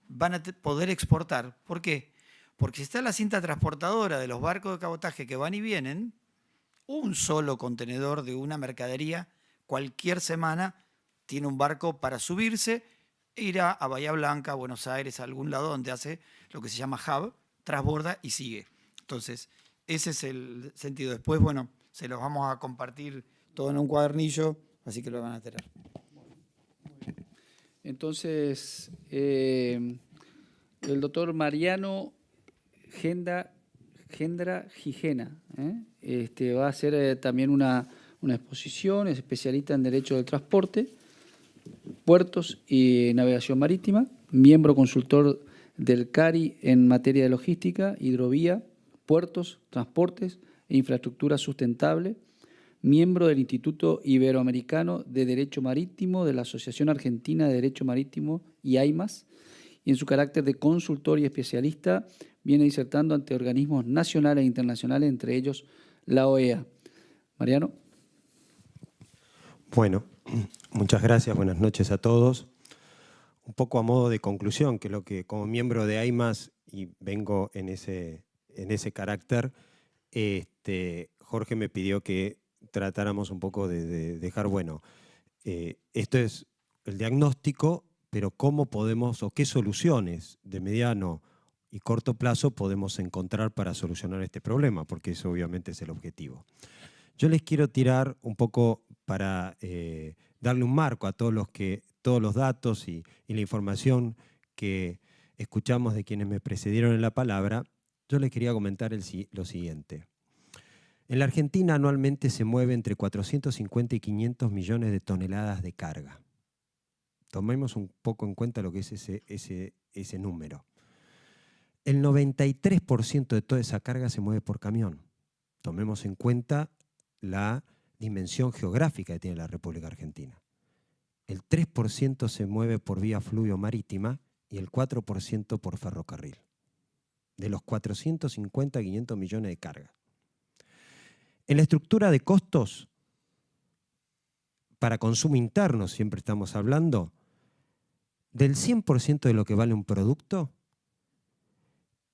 van a poder exportar. ¿Por qué? Porque si está la cinta transportadora de los barcos de cabotaje que van y vienen, un solo contenedor de una mercadería, cualquier semana, tiene un barco para subirse, ir a Bahía Blanca, a Buenos Aires, a algún lado donde hace lo que se llama hub, transborda y sigue. Entonces, ese es el sentido. Después, bueno, se los vamos a compartir todo en un cuadernillo, así que lo van a tener. Entonces, el doctor Mariano Gendra Gijena va a hacer también una exposición, es especialista en Derecho del Transporte, Puertos y Navegación Marítima, miembro consultor del CARI en materia de logística, hidrovía, puertos, transportes e infraestructura sustentable, miembro del Instituto Iberoamericano de Derecho Marítimo, de la Asociación Argentina de Derecho Marítimo y AIMAS, y en su carácter de consultor y especialista viene disertando ante organismos nacionales e internacionales, entre ellos la OEA. Mariano. Bueno, muchas gracias, buenas noches a todos. Un poco a modo de conclusión, que lo que como miembro de AIMAS, y vengo en ese carácter, Jorge me pidió que tratáramos un poco de dejar, bueno, esto es el diagnóstico, pero cómo podemos o qué soluciones de mediano y corto plazo podemos encontrar para solucionar este problema, porque eso obviamente es el objetivo. Yo les quiero tirar un poco para darle un marco a todos los datos y la información que escuchamos de quienes me precedieron en la palabra, yo les quería comentar lo siguiente. En la Argentina anualmente se mueve entre 450 y 500 millones de toneladas de carga. Tomemos un poco en cuenta lo que es ese número. El 93% de toda esa carga se mueve por camión. Tomemos en cuenta la dimensión geográfica que tiene la República Argentina. El 3% se mueve por vía fluvio-marítima y el 4% por ferrocarril. De los 450 a 500 millones de carga. En la estructura de costos, para consumo interno siempre estamos hablando, del 100% de lo que vale un producto,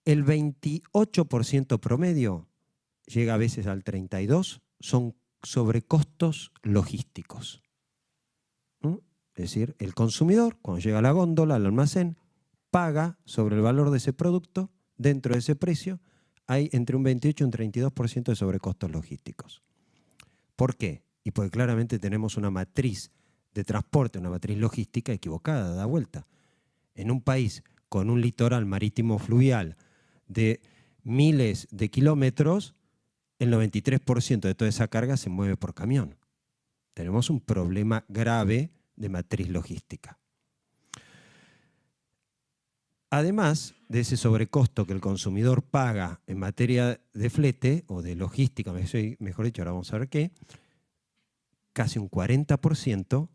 el 28% promedio, llega a veces al 32%, son sobrecostos logísticos. Es decir, el consumidor, cuando llega a la góndola, al almacén, paga sobre el valor de ese producto, dentro de ese precio, hay entre un 28 y un 32% de sobrecostos logísticos. ¿Por qué? Y porque claramente tenemos una matriz de transporte, una matriz logística equivocada, da vuelta. En un país con un litoral marítimo fluvial de miles de kilómetros, el 93% de toda esa carga se mueve por camión. Tenemos un problema grave de matriz logística. Además de ese sobrecosto que el consumidor paga en materia de flete o de logística, mejor dicho, ahora vamos a ver qué, casi un 40%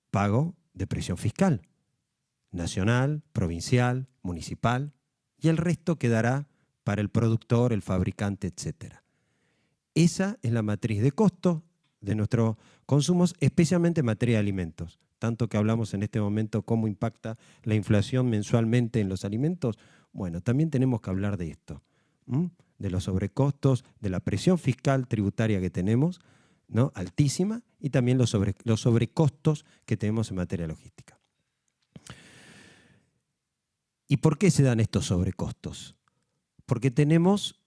pago de presión fiscal, nacional, provincial, municipal, y el resto quedará para el productor, el fabricante, etc. Esa es la matriz de costo de nuestros consumos, especialmente en materia de alimentos. Tanto que hablamos en este momento cómo impacta la inflación mensualmente en los alimentos. Bueno, también tenemos que hablar de esto, de los sobrecostos, de la presión fiscal tributaria que tenemos, ¿no? Altísima, y también los sobrecostos que tenemos en materia logística. ¿Y por qué se dan estos sobrecostos? Porque tenemos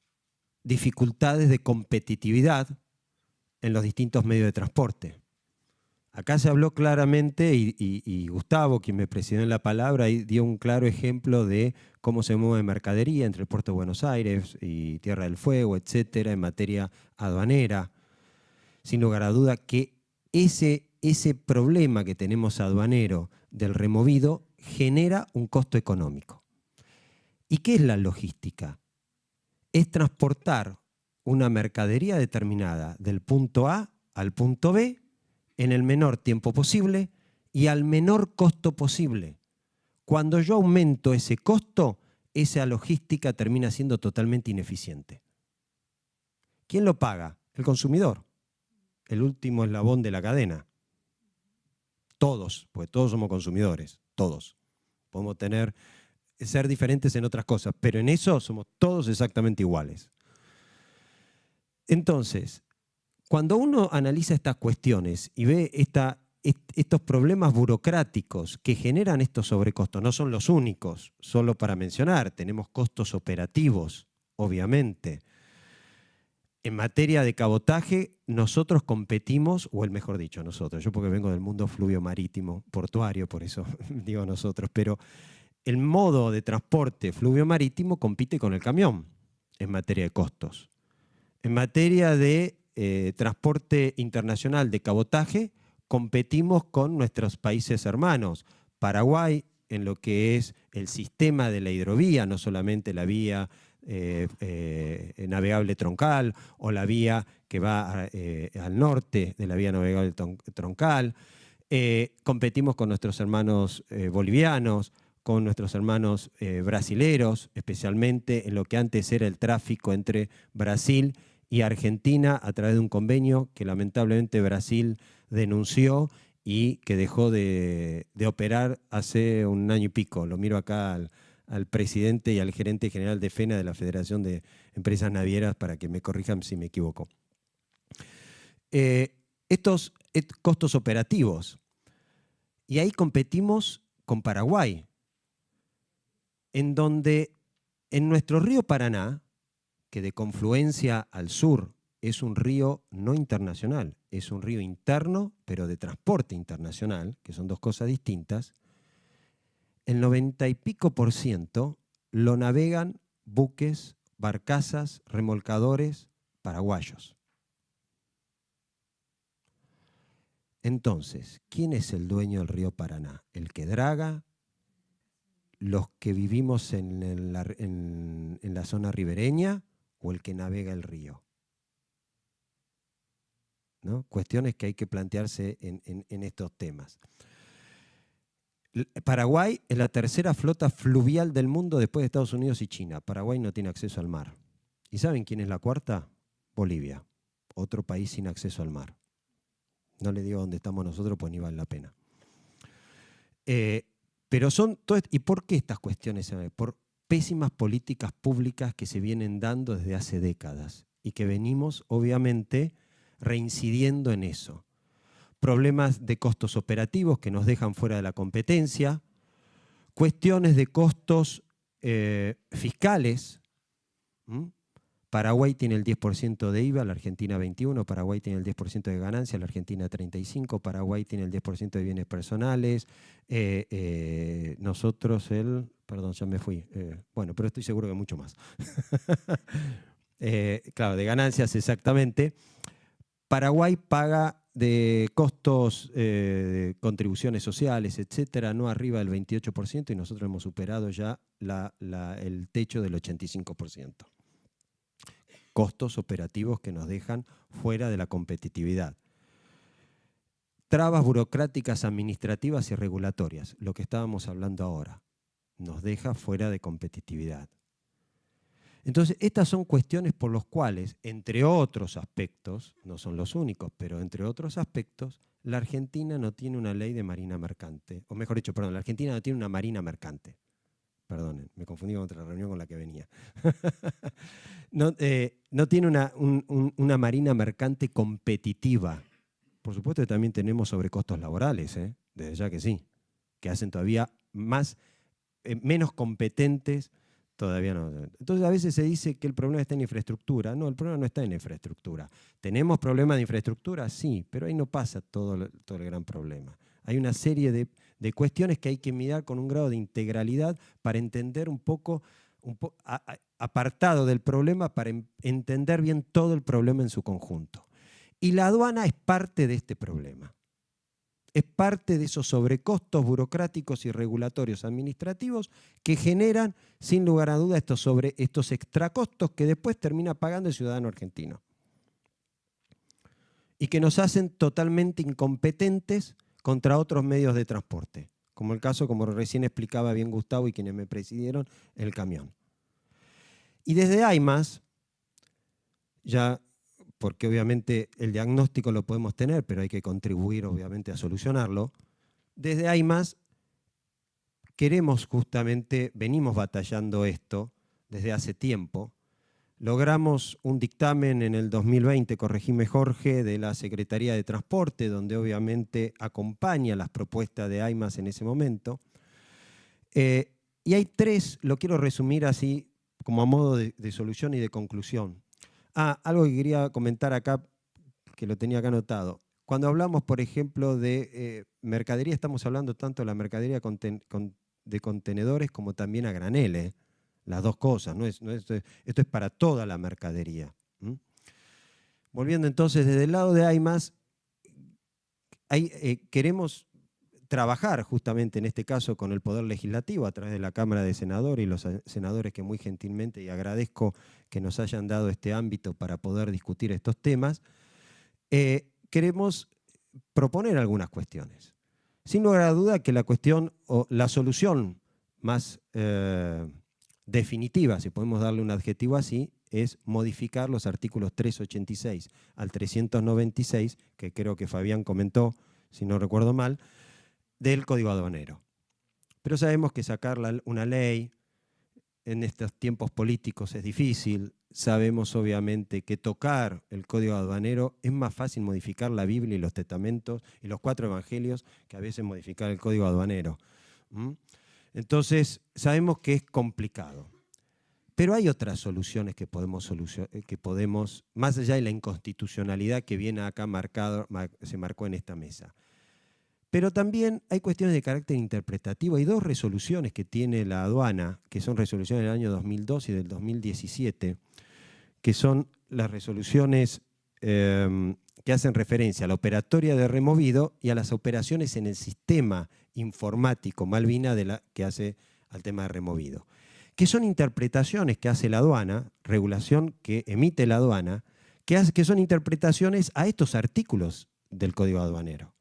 dificultades de competitividad en los distintos medios de transporte. Acá se habló claramente y Gustavo, quien me presidió en la palabra, dio un claro ejemplo de cómo se mueve mercadería entre el puerto de Buenos Aires y Tierra del Fuego, etcétera, en materia aduanera. Sin lugar a duda que ese problema que tenemos aduanero del removido genera un costo económico. ¿Y qué es la logística? Es transportar una mercadería determinada del punto A al punto B en el menor tiempo posible y al menor costo posible. Cuando yo aumento ese costo, esa logística termina siendo totalmente ineficiente. ¿Quién lo paga? El consumidor. El último eslabón de la cadena. Todos, porque todos somos consumidores, todos. Podemos ser diferentes en otras cosas, pero en eso somos todos exactamente iguales. Entonces, cuando uno analiza estas cuestiones y ve estos problemas burocráticos que generan estos sobrecostos, no son los únicos, solo para mencionar, tenemos costos operativos, obviamente. En materia de cabotaje, nosotros competimos, o el mejor dicho, nosotros, yo porque vengo del mundo fluvio-marítimo, portuario, por eso digo nosotros, pero el modo de transporte fluvio-marítimo compite con el camión en materia de costos. En materia de transporte internacional de cabotaje, competimos con nuestros países hermanos. Paraguay, en lo que es el sistema de la hidrovía, no solamente la vía navegable troncal o la vía que va al norte de la vía navegable troncal. Competimos con nuestros hermanos bolivianos, con nuestros hermanos brasileros, especialmente en lo que antes era el tráfico entre Brasil y Argentina a través de un convenio que lamentablemente Brasil denunció y que dejó de operar hace un año y pico. Lo miro acá al presidente y al gerente general de FENA, de la Federación de Empresas Navieras, para que me corrijan si me equivoco. Estos costos operativos. Y ahí competimos con Paraguay, en donde en nuestro río Paraná, que de confluencia al sur es un río no internacional, es un río interno, pero de transporte internacional, que son dos cosas distintas, el 90 y pico % lo navegan buques, barcazas, remolcadores paraguayos. Entonces, ¿quién es el dueño del río Paraná? ¿El que draga? ¿Los que vivimos en la zona ribereña o el que navega el río? ¿No? Cuestiones que hay que plantearse en estos temas. Paraguay es la tercera flota fluvial del mundo después de Estados Unidos y China. Paraguay no tiene acceso al mar. ¿Y saben quién es la cuarta? Bolivia, otro país sin acceso al mar. No le digo dónde estamos nosotros, pues ni vale la pena. Pero son ¿y por qué estas cuestiones? Por pésimas políticas públicas que se vienen dando desde hace décadas y que venimos, obviamente, reincidiendo en eso. Problemas de costos operativos que nos dejan fuera de la competencia, cuestiones de costos fiscales. Paraguay tiene el 10% de IVA, la Argentina 21%, Paraguay tiene el 10% de ganancia, la Argentina 35%, Paraguay tiene el 10% de bienes personales, nosotros perdón, ya me fui, bueno, pero estoy seguro que mucho más. Claro, de ganancias exactamente. Paraguay paga de costos, de contribuciones sociales, etcétera, no arriba del 28% y nosotros hemos superado ya el techo del 85%. Costos operativos que nos dejan fuera de la competitividad. Trabas burocráticas, administrativas y regulatorias, lo que estábamos hablando ahora, nos deja fuera de competitividad. Entonces, estas son cuestiones por las cuales, entre otros aspectos, no son los únicos, pero entre otros aspectos, la Argentina no tiene una ley de marina mercante, o mejor dicho, perdón, la Argentina no tiene una marina mercante. Perdonen, me confundí con otra reunión con la que venía. No tiene una marina mercante competitiva. Por supuesto que también tenemos sobrecostos laborales, desde ya que sí, que hacen todavía menos competentes. Todavía no. Entonces a veces se dice que el problema está en infraestructura. No, el problema no está en infraestructura. ¿Tenemos problemas de infraestructura? Sí, pero ahí no pasa todo el gran problema. Hay una serie de cuestiones que hay que mirar con un grado de integralidad para entender un poco apartado del problema, para entender bien todo el problema en su conjunto. Y la aduana es parte de este problema. Es parte de esos sobrecostos burocráticos y regulatorios administrativos que generan, sin lugar a duda, estos extracostos que después termina pagando el ciudadano argentino. Y que nos hacen totalmente incompetentes contra otros medios de transporte, como el caso, como recién explicaba bien Gustavo y quienes me precedieron, el camión. Y desde AIMAS, ya porque obviamente el diagnóstico lo podemos tener, pero hay que contribuir obviamente a solucionarlo, desde AIMAS queremos justamente, venimos batallando esto desde hace tiempo. Logramos un dictamen en el 2020, corregime Jorge, de la Secretaría de Transporte, donde obviamente acompaña las propuestas de AIMAS en ese momento. Y hay tres, lo quiero resumir así, como a modo de solución y de conclusión. Algo que quería comentar acá, que lo tenía acá anotado. Cuando hablamos, por ejemplo, de mercadería, estamos hablando tanto de la mercadería de contenedores como también a granel, las dos cosas, esto es para toda la mercadería. Volviendo entonces, desde el lado de AIMAS, queremos trabajar justamente en este caso con el Poder Legislativo a través de la Cámara de Senadores y los senadores que muy gentilmente, y agradezco que nos hayan dado este ámbito para poder discutir estos temas, queremos proponer algunas cuestiones. Sin lugar a duda que la cuestión o la solución más definitiva, si podemos darle un adjetivo así, es modificar los artículos 386 al 396, que creo que Fabián comentó, si no recuerdo mal, del Código Aduanero. Pero sabemos que sacar una ley en estos tiempos políticos es difícil. Sabemos obviamente que tocar el Código Aduanero es más fácil modificar la Biblia y los testamentos y los 4 evangelios que a veces modificar el Código Aduanero. Entonces sabemos que es complicado. Pero hay otras soluciones que podemos, más allá de la inconstitucionalidad que viene acá se marcó en esta mesa. Pero también hay cuestiones de carácter interpretativo. Hay dos resoluciones que tiene la aduana, que son resoluciones del año 2002 y del 2017, que son las resoluciones que hacen referencia a la operatoria de removido y a las operaciones en el sistema informático Malvina que hace al tema de removido, que son interpretaciones que hace la aduana, regulación que emite la aduana, que son interpretaciones a estos artículos del Código Aduanero.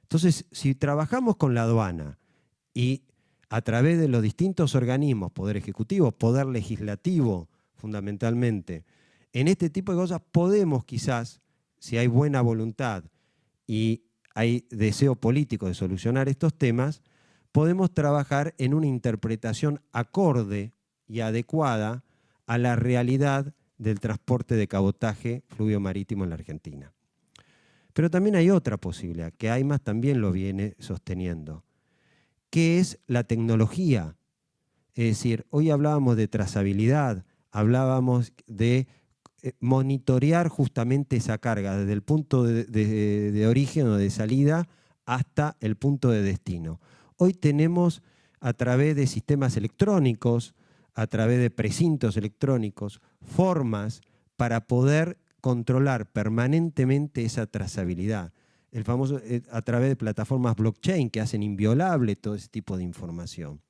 Entonces, si trabajamos con la aduana y a través de los distintos organismos, Poder Ejecutivo, Poder Legislativo, fundamentalmente, en este tipo de cosas podemos quizás, si hay buena voluntad y hay deseo político de solucionar estos temas, podemos trabajar en una interpretación acorde y adecuada a la realidad del transporte de cabotaje fluvio marítimo en la Argentina. Pero también hay otra posibilidad, que AIMAS también lo viene sosteniendo, que es la tecnología. Es decir, hoy hablábamos de trazabilidad, hablábamos de monitorear justamente esa carga desde el punto de origen o de salida hasta el punto de destino. Hoy tenemos a través de sistemas electrónicos, a través de precintos electrónicos, formas para poder controlar permanentemente esa trazabilidad. El famoso, a través de plataformas blockchain que hacen inviolable todo ese tipo de información.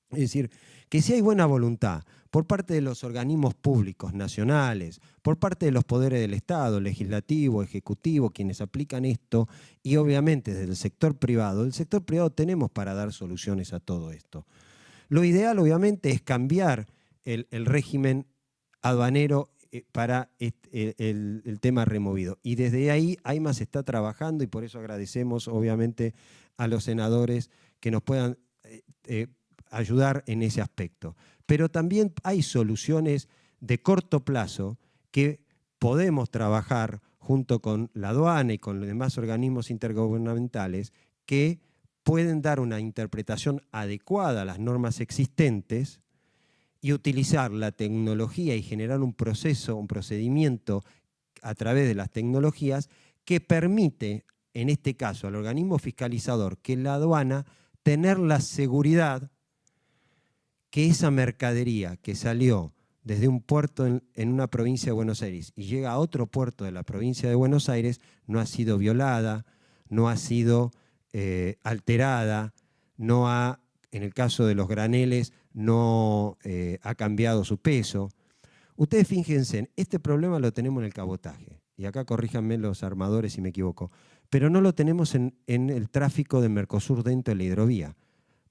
Es decir, que si hay buena voluntad por parte de los organismos públicos nacionales, por parte de los poderes del Estado, legislativo, ejecutivo, quienes aplican esto, y obviamente desde el sector privado tenemos para dar soluciones a todo esto. Lo ideal, obviamente, es cambiar el régimen aduanero para el tema removido. Y desde ahí AIMAS está trabajando y por eso agradecemos, obviamente, a los senadores que nos puedan ayudar en ese aspecto. Pero también hay soluciones de corto plazo que podemos trabajar junto con la aduana y con los demás organismos intergubernamentales que pueden dar una interpretación adecuada a las normas existentes y utilizar la tecnología y generar un proceso, un procedimiento a través de las tecnologías que permite, en este caso, al organismo fiscalizador, que la aduana, tener la seguridad que esa mercadería que salió desde un puerto en una provincia de Buenos Aires y llega a otro puerto de la provincia de Buenos Aires no ha sido violada, no ha sido alterada, no ha, en el caso de los graneles, no ha cambiado su peso. Ustedes fíjense, este problema lo tenemos en el cabotaje, y acá corríjanme los armadores si me equivoco, pero no lo tenemos en el tráfico de Mercosur dentro de la hidrovía.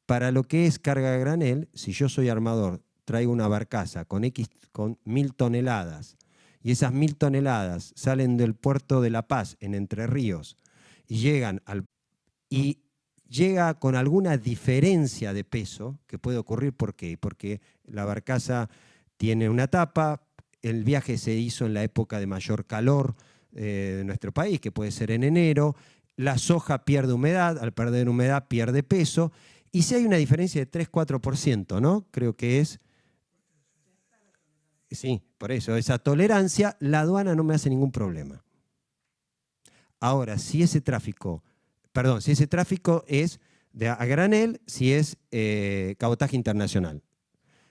Para lo que es carga de granel, si yo soy armador, traigo una barcaza con 1000 toneladas y esas 1000 toneladas salen del puerto de La Paz en Entre Ríos y llega con alguna diferencia de peso, que puede ocurrir, ¿por qué? Porque la barcaza tiene una tapa, el viaje se hizo en la época de mayor calor de nuestro país, que puede ser en enero, la soja pierde humedad, al perder humedad pierde peso, y si hay una diferencia de 3-4%, ¿no? Creo que es... Sí, por eso, esa tolerancia, la aduana no me hace ningún problema. Ahora, si ese tráfico es a granel, si es cabotaje internacional.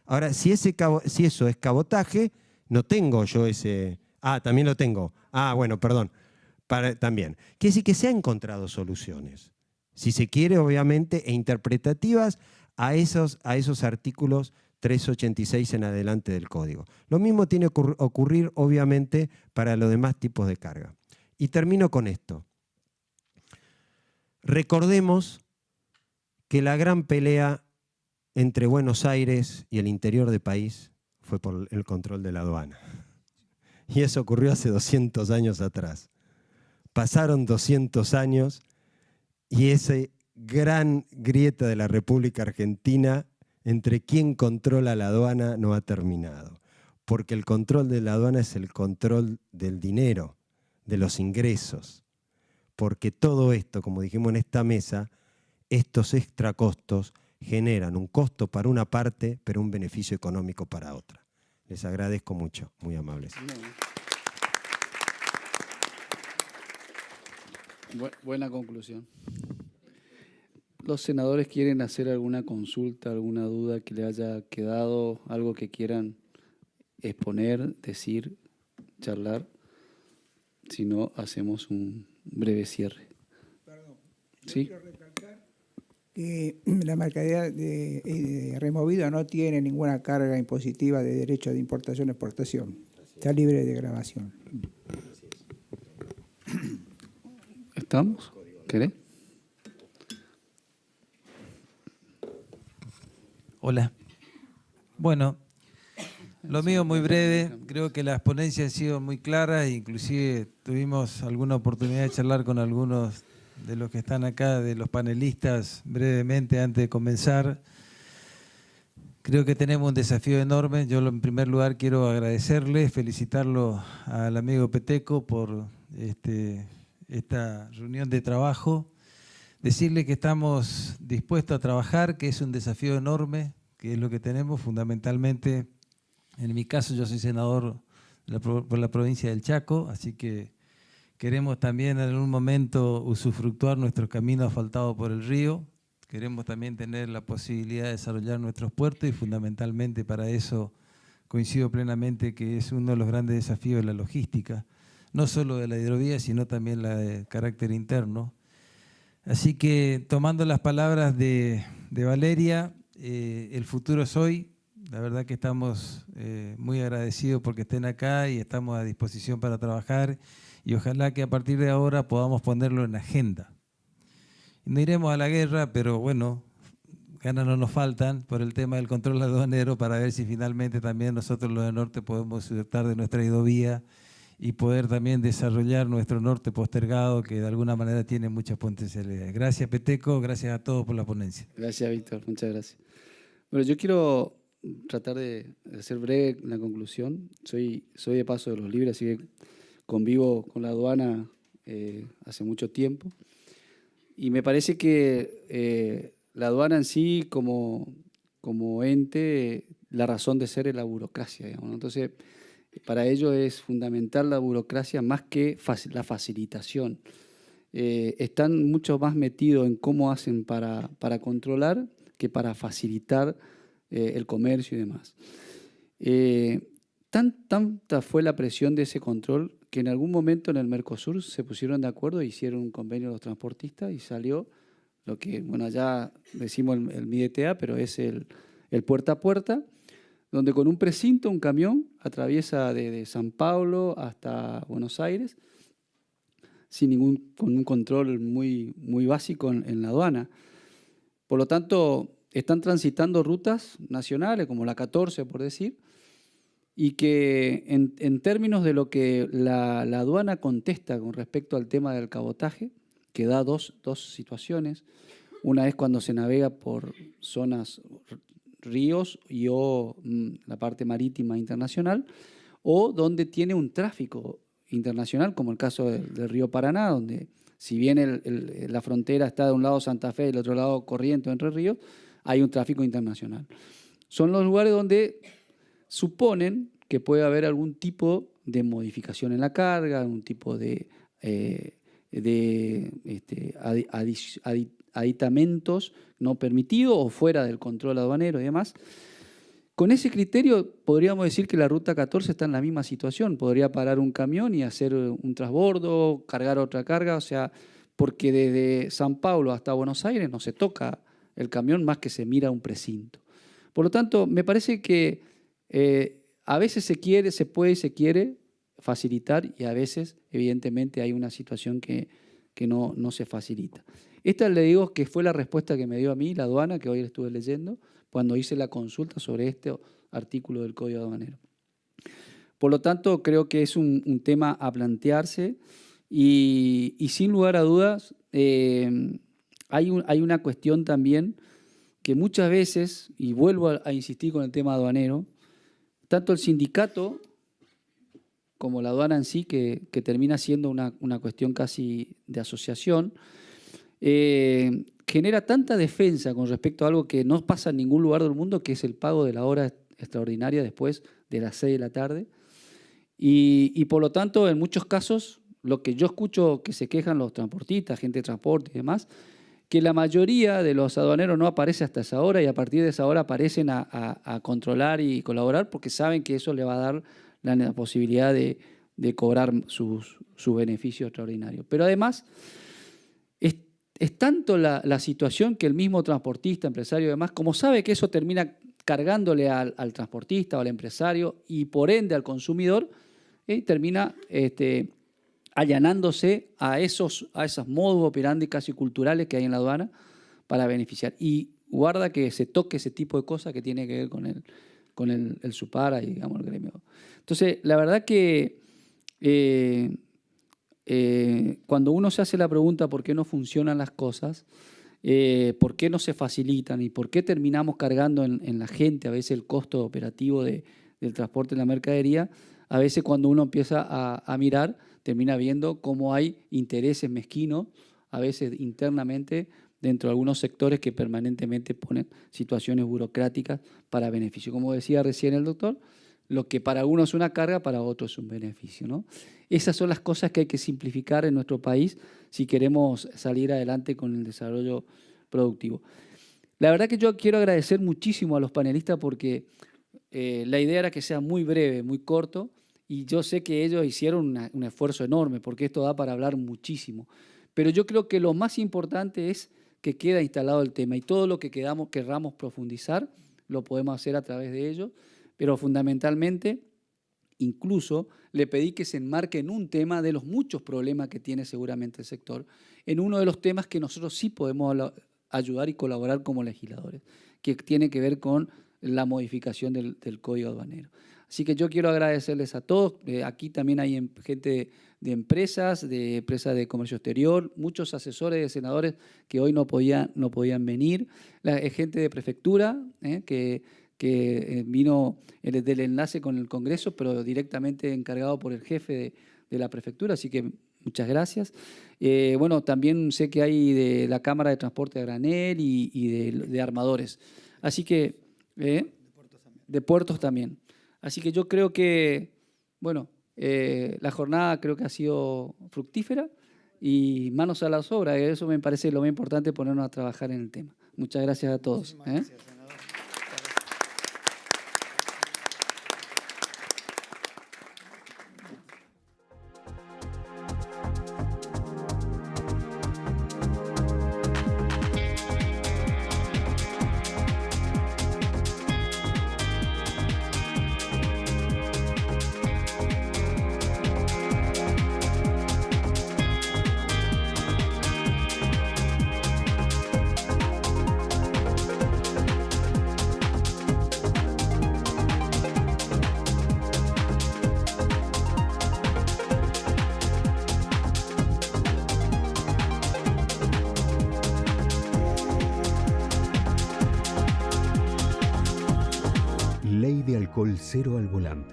Ahora, si eso es cabotaje, no tengo yo ese... Ah, también lo tengo. Ah, bueno, perdón. También. Quiere decir que se han encontrado soluciones, si se quiere, obviamente, e interpretativas a esos artículos 386 en adelante del Código. Lo mismo tiene que ocurrir, obviamente, para los demás tipos de carga. Y termino con esto. Recordemos que la gran pelea entre Buenos Aires y el interior del país fue por el control de la aduana. Y eso ocurrió hace 200 años atrás. Pasaron 200 años y esa gran grieta de la República Argentina entre quién controla la aduana no ha terminado. Porque el control de la aduana es el control del dinero, de los ingresos. Porque todo esto, como dijimos en esta mesa, estos extracostos generan un costo para una parte, pero un beneficio económico para otra. Les agradezco mucho, muy amables. Buena conclusión. ¿Los senadores quieren hacer alguna consulta, alguna duda que le haya quedado, algo que quieran exponer, decir, charlar? Si no, hacemos un breve cierre. Perdón, ¿Sí? quiero recalcar que la mercadería de removido no tiene ninguna carga impositiva de derecho de importación y exportación. Está libre de gravación. ¿Estamos? ¿Querés? Hola. Bueno, lo mío muy breve. Creo que las ponencias han sido muy claras, inclusive tuvimos alguna oportunidad de charlar con algunos de los que están acá, de los panelistas, brevemente antes de comenzar. Creo que tenemos un desafío enorme. Yo en primer lugar quiero agradecerle, felicitarlo al amigo Peteco por esta reunión de trabajo. Decirle que estamos dispuestos a trabajar, que es un desafío enorme, que es lo que tenemos fundamentalmente. En mi caso, yo soy senador por la provincia del Chaco, así que queremos también en algún momento usufructuar nuestros caminos asfaltados por el río. Queremos también tener la posibilidad de desarrollar nuestros puertos y fundamentalmente para eso coincido plenamente que es uno de los grandes desafíos de la logística, no solo de la hidrovía, sino también la de carácter interno. Así que tomando las palabras de Valeria, el futuro es hoy. La verdad que estamos muy agradecidos porque estén acá y estamos a disposición para trabajar y ojalá que a partir de ahora podamos ponerlo en agenda. No iremos a la guerra, pero bueno, ganas no nos faltan por el tema del control aduanero para ver si finalmente también nosotros los del norte podemos disfrutar de nuestra hidrovía y poder también desarrollar nuestro norte postergado que de alguna manera tiene muchas potencialidades. Gracias Peteco, gracias a todos por la ponencia. Gracias, Víctor, muchas gracias. Bueno, yo quiero tratar de ser breve en la conclusión. Soy de Paso de los Libres, así que convivo con la aduana hace mucho tiempo. Y me parece que la aduana en sí, como ente, la razón de ser es la burocracia, digamos, ¿no? Entonces, para ello es fundamental la burocracia más que la facilitación. Están mucho más metidos en cómo hacen para controlar que para facilitar el comercio y demás. Tanta fue la presión de ese control que en algún momento en el Mercosur se pusieron de acuerdo e hicieron un convenio de los transportistas y salió lo que, bueno, allá decimos el MIDTA, pero es el puerta a puerta, donde con un precinto, un camión, atraviesa de San Pablo hasta Buenos Aires, con un control muy básico en la aduana. Por lo tanto, están transitando rutas nacionales, como la 14, por decir, y que en términos de lo que la aduana contesta con respecto al tema del cabotaje, que da dos situaciones. Una es cuando se navega por zonas, ríos o la parte marítima internacional, o donde tiene un tráfico internacional, como el caso del río Paraná, donde si bien la frontera está de un lado Santa Fe y del otro lado Corrientes, Entre Ríos, hay un tráfico internacional. Son los lugares donde suponen que puede haber algún tipo de modificación en la carga, algún tipo de aditamentos no permitidos o fuera del control aduanero y demás. Con ese criterio podríamos decir que la Ruta 14 está en la misma situación. Podría parar un camión y hacer un transbordo, cargar otra carga, o sea, porque desde San Pablo hasta Buenos Aires no se toca el camión más que se mira un precinto. Por lo tanto, me parece que a veces se quiere facilitar y a veces, evidentemente, hay una situación que no se facilita. Esta le digo que fue la respuesta que me dio a mí la aduana, que hoy estuve leyendo, cuando hice la consulta sobre este artículo del Código Aduanero. Por lo tanto, creo que es un tema a plantearse y sin lugar a dudas hay una cuestión también que muchas veces, y vuelvo a insistir con el tema aduanero, tanto el sindicato como la aduana en sí, que termina siendo una cuestión casi de asociación, genera tanta defensa con respecto a algo que no pasa en ningún lugar del mundo, que es el pago de la hora extraordinaria después de las 6 de la tarde. Y por lo tanto, en muchos casos, lo que yo escucho que se quejan los transportistas, gente de transporte y demás, que la mayoría de los aduaneros no aparece hasta esa hora y a partir de esa hora aparecen a controlar y colaborar porque saben que eso le va a dar la posibilidad de cobrar sus beneficios extraordinarios. Pero además, es tanto la situación que el mismo transportista, empresario y demás, como sabe que eso termina cargándole al transportista o al empresario y por ende al consumidor, termina allanándose a esos modus operandi casi culturales que hay en la aduana para beneficiar. Y guarda que se toque ese tipo de cosas que tiene que ver con el SUPARA y digamos, el gremio. Entonces, la verdad que cuando uno se hace la pregunta por qué no funcionan las cosas, por qué no se facilitan y por qué terminamos cargando en la gente a veces el costo operativo del transporte de la mercadería, a veces cuando uno empieza a mirar, termina viendo cómo hay intereses mezquinos, a veces internamente, dentro de algunos sectores que permanentemente ponen situaciones burocráticas para beneficio. Como decía recién el doctor, lo que para uno es una carga, para otro es un beneficio, ¿no? Esas son las cosas que hay que simplificar en nuestro país si queremos salir adelante con el desarrollo productivo. La verdad que yo quiero agradecer muchísimo a los panelistas porque la idea era que sea muy breve, muy corto, y yo sé que ellos hicieron un esfuerzo enorme porque esto da para hablar muchísimo. Pero yo creo que lo más importante es que queda instalado el tema y todo lo que querramos profundizar lo podemos hacer a través de ellos, pero fundamentalmente incluso le pedí que se enmarque en un tema de los muchos problemas que tiene seguramente el sector, en uno de los temas que nosotros sí podemos ayudar y colaborar como legisladores, que tiene que ver con la modificación del Código Aduanero. Así que yo quiero agradecerles a todos. Aquí también hay gente de empresas de comercio exterior, muchos asesores de senadores que hoy no podían venir, gente de prefectura que vino del enlace con el Congreso, pero directamente encargado por el jefe de la prefectura, así que muchas gracias. Bueno, también sé que hay de la Cámara de Transporte de Granel y de armadores, así que de puertos también. Así que yo creo que, bueno, la jornada creo que ha sido fructífera y manos a las obras. Eso me parece lo más importante, ponernos a trabajar en el tema. Muchas gracias a todos. Gracias, senador. Ley de alcohol cero al volante.